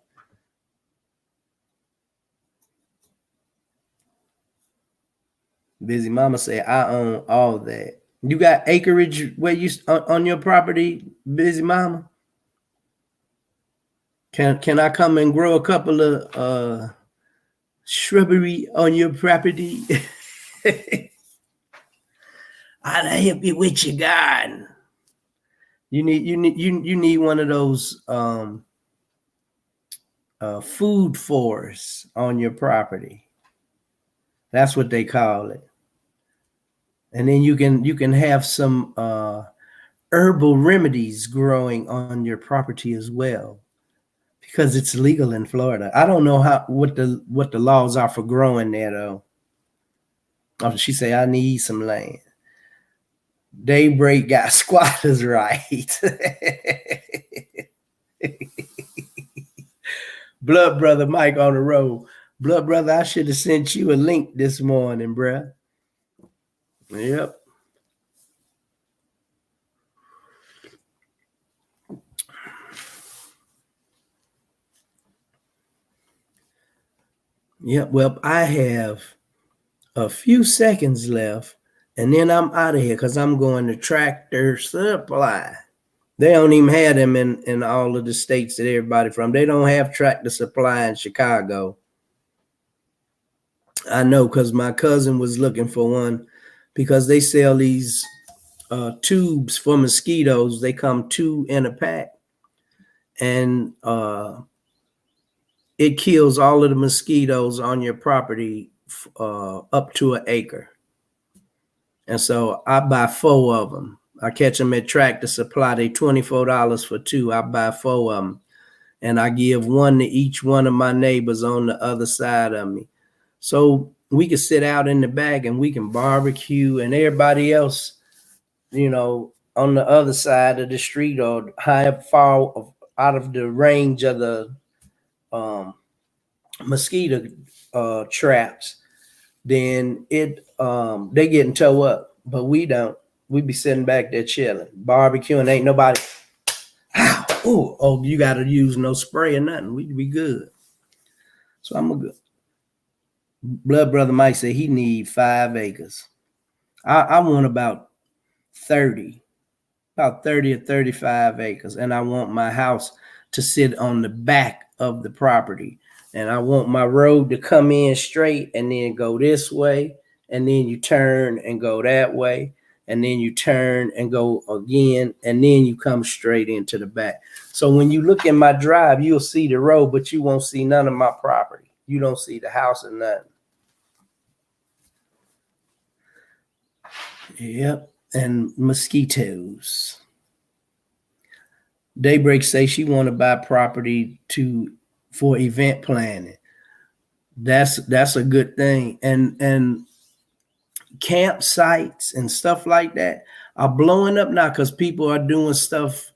Busy mama say, I own all that. You got acreage where you on your property, busy mama? Can I come and grow a couple of shrubbery on your property? I'll help you with your garden. You need one of those food forests on your property. That's what they call it. And then you can have some herbal remedies growing on your property as well, because it's legal in Florida. I don't know what the laws are for growing there though. Oh, she say I need some land. Daybreak got squatters right. Blood brother Mike on the road. Blood brother, I should have sent you a link this morning, bruh. Yep. Yep. Well, I have a few seconds left, and then I'm out of here because I'm going to Tractor Supply. They don't even have them in all of the states that everybody from. They don't have Tractor Supply in Chicago. I know, because my cousin was looking for one, because they sell these tubes for mosquitoes. They come 2 in a pack, and it kills all of the mosquitoes on your property up to 1 acre. And so I buy 4 of them. I catch them at Tractor Supply. They $24 for 2. I buy 4 of them. and I give one to each one of my neighbors on the other side of me. So we can sit out in the back and we can barbecue, and everybody else, on the other side of the street or high up far out of the range of the mosquito traps, then they getting toe up, but we don't. We be sitting back there chilling, barbecuing. Ain't nobody. Oh, you got to use no spray or nothing. We be good. So I'm a good. Blood Brother Mike said he need 5 acres. I want about 30 or 35 acres, and I want my house to sit on the back of the property, and I want my road to come in straight and then go this way, and then you turn and go that way, and then you turn and go again, and then you come straight into the back. So when you look in my drive, you'll see the road, but you won't see none of my property. You don't see the house or nothing. Yep. And mosquitoes. Daybreak say she want to buy property for event planning. That's a good thing. And campsites and stuff like that are blowing up now because people are doing stuff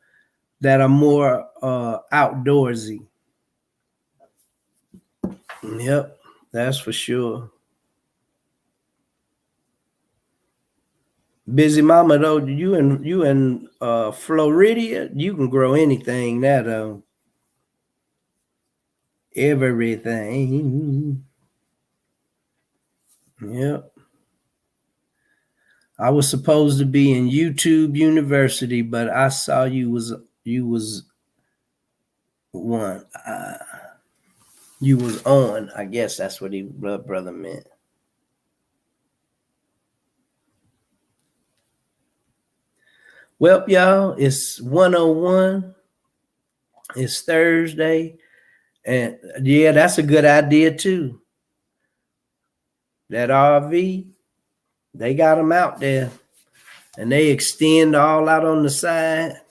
that are more outdoorsy. Yep, that's for sure. Busy Mama, though, you in Florida, you can grow anything that everything. Yep. I was supposed to be in YouTube University, but I saw you was one. You was on. I guess that's what brother meant. Well, y'all, it's 1:01. It's Thursday. And yeah, that's a good idea too. That RV, they got them out there and they extend all out on the side.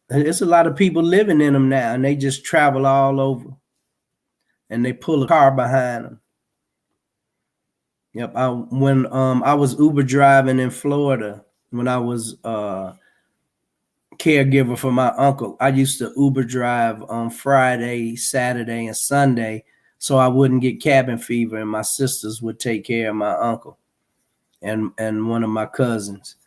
And there's a lot of people living in them now, and they just travel all over and they pull a car behind them. Yep. When I was Uber driving in Florida, when I was caregiver for my uncle, I used to Uber drive on Friday, Saturday, and Sunday so I wouldn't get cabin fever, and my sisters would take care of my uncle and one of my cousins.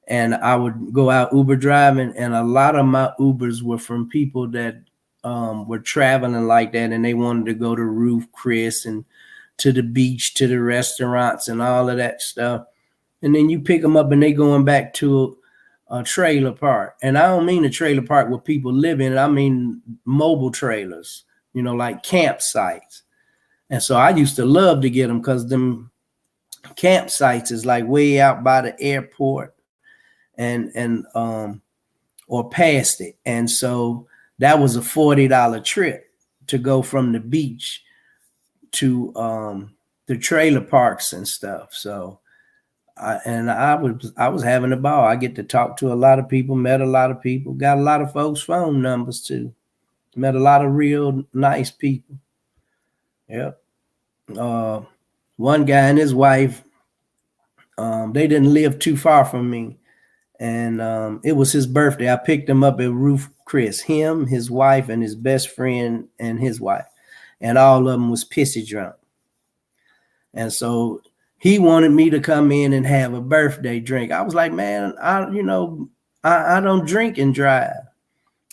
And I would go out Uber driving, and a lot of my Ubers were from people that were traveling like that, and they wanted to go to Roof Chris and to the beach, to the restaurants and all of that stuff. And then you pick them up and they going back to a trailer park. And I don't mean a trailer park where people live in it. I mean mobile trailers, like campsites. And so I used to love to get them because them campsites is like way out by the airport and or past it. And so that was a $40 trip to go from the beach to the trailer parks and stuff. So I was having a ball. I get to talk to a lot of people, met a lot of people, got a lot of folks' phone numbers too. Met a lot of real nice people. Yep. One guy and his wife, they didn't live too far from me. And it was his birthday. I picked him up at Roof Chris, him, his wife, and his best friend and his wife. And all of them was pissy drunk. And so he wanted me to come in and have a birthday drink. I was like, man, I don't drink and drive.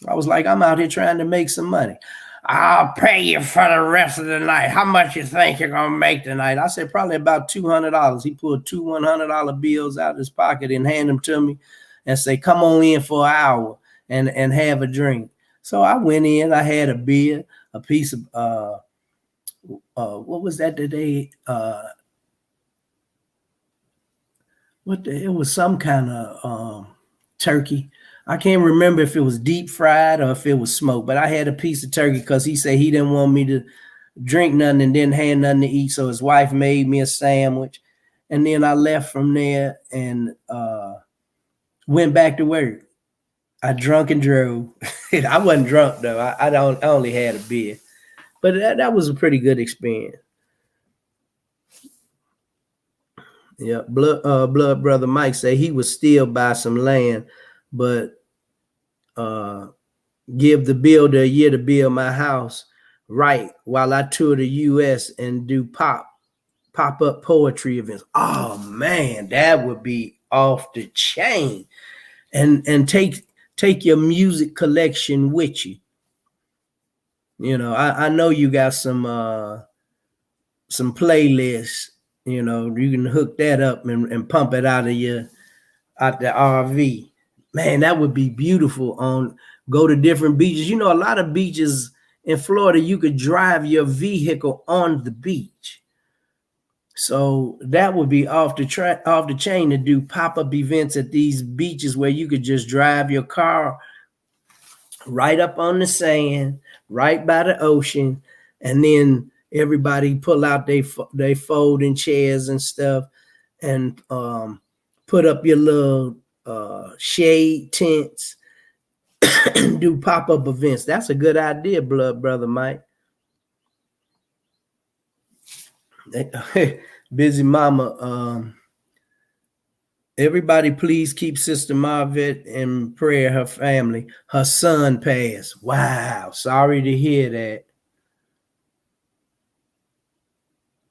I was like, I'm out here trying to make some money. I'll pay you for the rest of the night. How much you think you're going to make tonight? I said, probably about $200. He pulled 2 $100 bills out of his pocket and handed them to me and say, come on in for an hour and have a drink. So I went in, I had a beer, a piece of, what was that today? It was some kind of turkey. I can't remember if it was deep fried or if it was smoked, but I had a piece of turkey because he said he didn't want me to drink nothing and didn't have nothing to eat. So his wife made me a sandwich. And then I left from there and went back to work. I drunk and drove. I wasn't drunk though. I only had a beer, but that was a pretty good experience. Yeah, blood brother Mike say he would still buy some land, but uh, give the builder a year to build my house right while I tour the U.S. and do pop up poetry events. Oh man, that would be off the chain. And take your music collection with you. You know, I know you got some playlists. You know, you can hook that up and pump it out the RV. Man, that would be beautiful. On Go to different beaches. You know, a lot of beaches in Florida, you could drive your vehicle on the beach. So that would be off the chain to do pop-up events at these beaches where you could just drive your car right up on the sand, right by the ocean, and then everybody pull out they folding chairs and stuff, and put up your little shade tents and do pop-up events. That's a good idea, blood brother Mike. Busy mama. Everybody, please keep Sister Marvet in prayer. Her family, her son passed. Wow, sorry to hear that,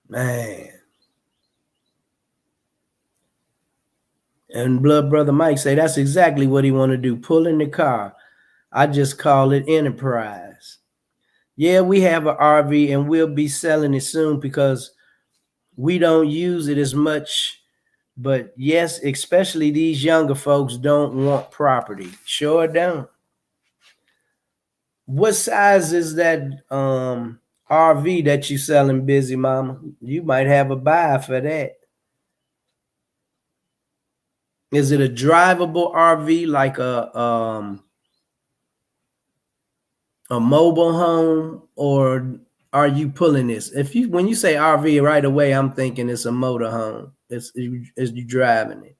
man. And blood brother Mike say that's exactly what he want to do. Pull in the car. I just call it enterprise. Yeah, we have an RV and we'll be selling it soon because we don't use it as much. But yes, especially these younger folks don't want property. Sure don't. What size is that RV that you selling, Busy Mama? You might have a buyer for that. Is it a drivable RV like a mobile home, or are you pulling this? When you say RV right away, I'm thinking it's a motor home. It's you driving it.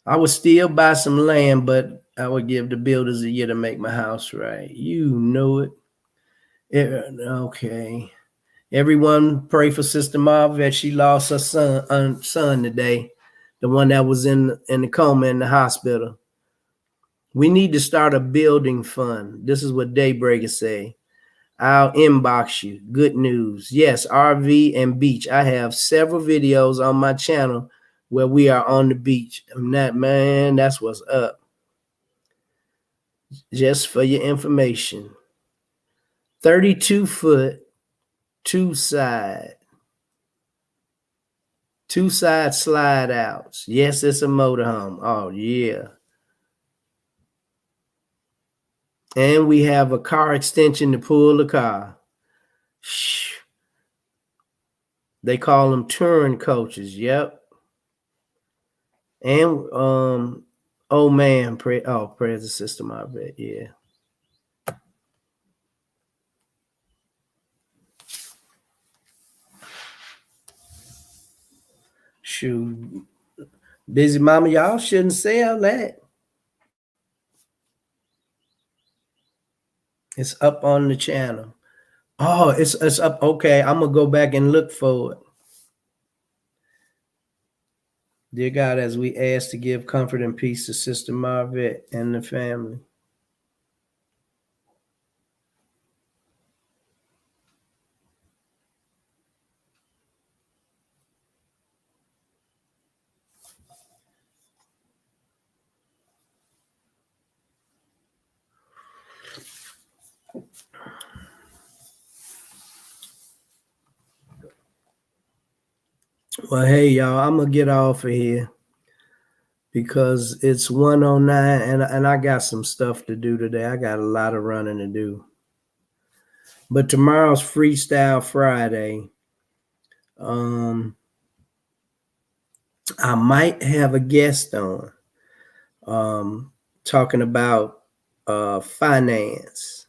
I would still buy some land, but I would give the builders a year to make my house right. You know it. Okay. Everyone pray for Sister Marvet. She lost her son today, the one that was in the coma in the hospital. We need to start a building fund. This is what Daybreaker say. I'll inbox you. Good news. Yes, RV and beach. I have several videos on my channel where we are on the beach. Man, that's what's up. Just for your information. 32-foot, two side slide outs. Yes, it's a motorhome. Oh, yeah. And we have a car extension to pull the car. They call them touring coaches. Yep. And oh man, praise the system, I bet. Yeah. Shoot. Busy mama, y'all shouldn't sell that. It's up on the channel. Oh, it's up. Okay, I'm gonna go back and look for it. Dear God, as we ask to give comfort and peace to Sister Marvet and the family. Well, hey, y'all, I'm going to get off of here because it's 1:09 and I got some stuff to do today. I got a lot of running to do. But tomorrow's Freestyle Friday. I might have a guest on talking about finance.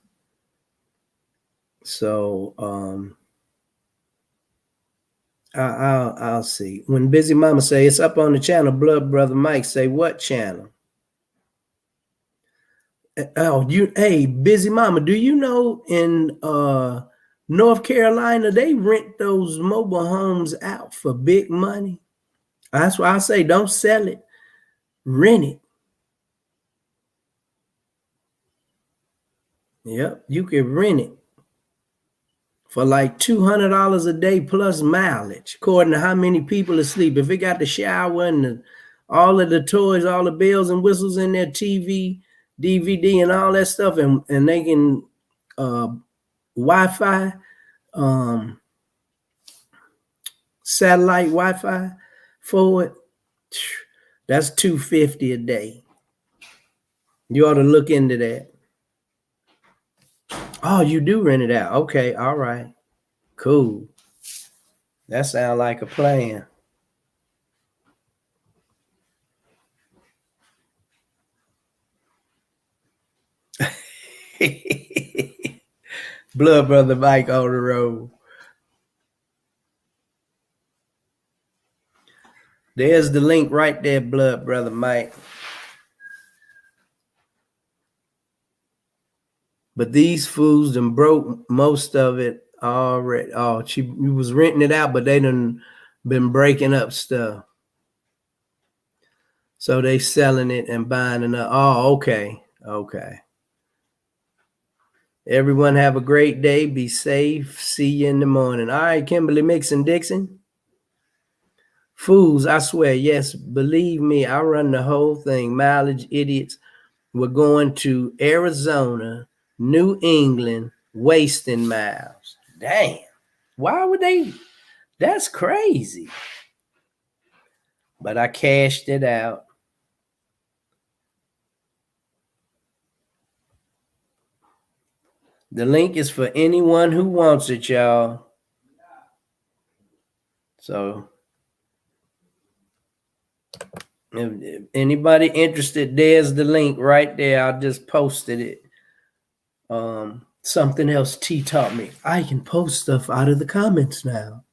So I'll see. When Busy Mama say it's up on the channel, Blood Brother Mike say what channel? Oh, hey, busy mama, do you know in North Carolina they rent those mobile homes out for big money? That's why I say don't sell it, rent it. Yep, you can rent it for like $200 a day plus mileage, according to how many people asleep. If it got the shower and all of the toys, all the bells and whistles in there, TV, DVD, and all that stuff, and they can Wi-Fi, satellite Wi-Fi for it, that's $250 a day. You ought to look into that. Oh, you do rent it out. Okay, all right. Cool. That sounds like a plan. Blood Brother Mike on the road. There's the link right there, Blood Brother Mike. But these fools done broke most of it already. Oh, she was renting it out, but they done been breaking up stuff. So they selling it and buying it up. Oh, okay. Okay. Everyone have a great day. Be safe. See you in the morning. All right, Kimberly Mixon Dixon. Fools, I swear, yes, believe me, I run the whole thing. Mileage idiots. We're going to Arizona, New England, wasting miles. Damn. Why would they? That's crazy. But I cashed it out. The link is for anyone who wants it, y'all. So if anybody interested, there's the link right there. I just posted it. Something else T taught me. I can post stuff out of the comments now.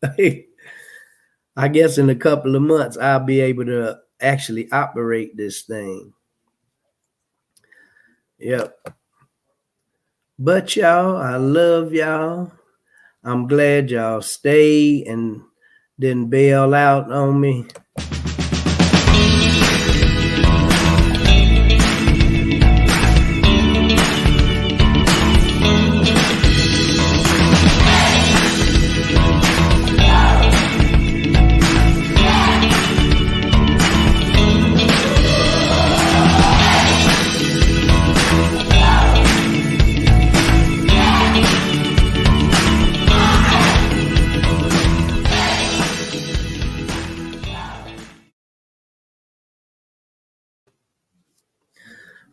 I guess in a couple of months, I'll be able to actually operate this thing. Yep. But y'all, I love y'all. I'm glad y'all stayed and didn't bail out on me.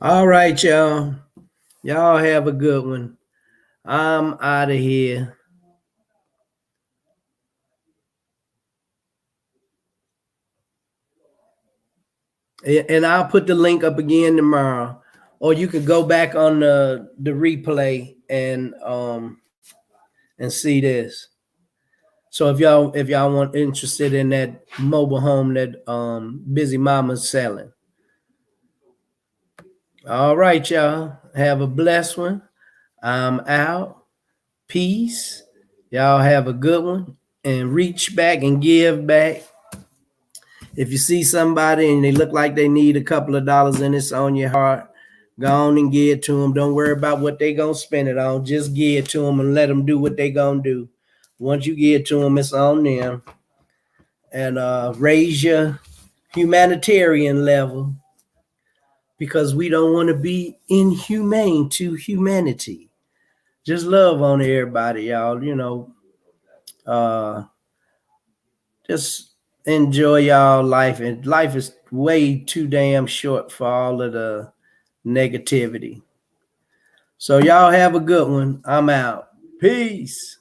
All right, y'all. Y'all have a good one. I'm out of here. And I'll put the link up again tomorrow. Or you could go back on the replay and see this. So if y'all want interested in that mobile home that Busy Mama's selling. All right, y'all. Have a blessed one. I'm out. Peace. Y'all have a good one. And reach back and give back. If you see somebody and they look like they need a couple of dollars and it's on your heart, go on and give it to them. Don't worry about what they going to spend it on. Just give it to them and let them do what they going to do. Once you give it to them, it's on them. And raise your humanitarian level, because we don't want to be inhumane to humanity. Just love on everybody, y'all. You know, just enjoy y'all life. And life is way too damn short for all of the negativity. So y'all have a good one. I'm out. Peace.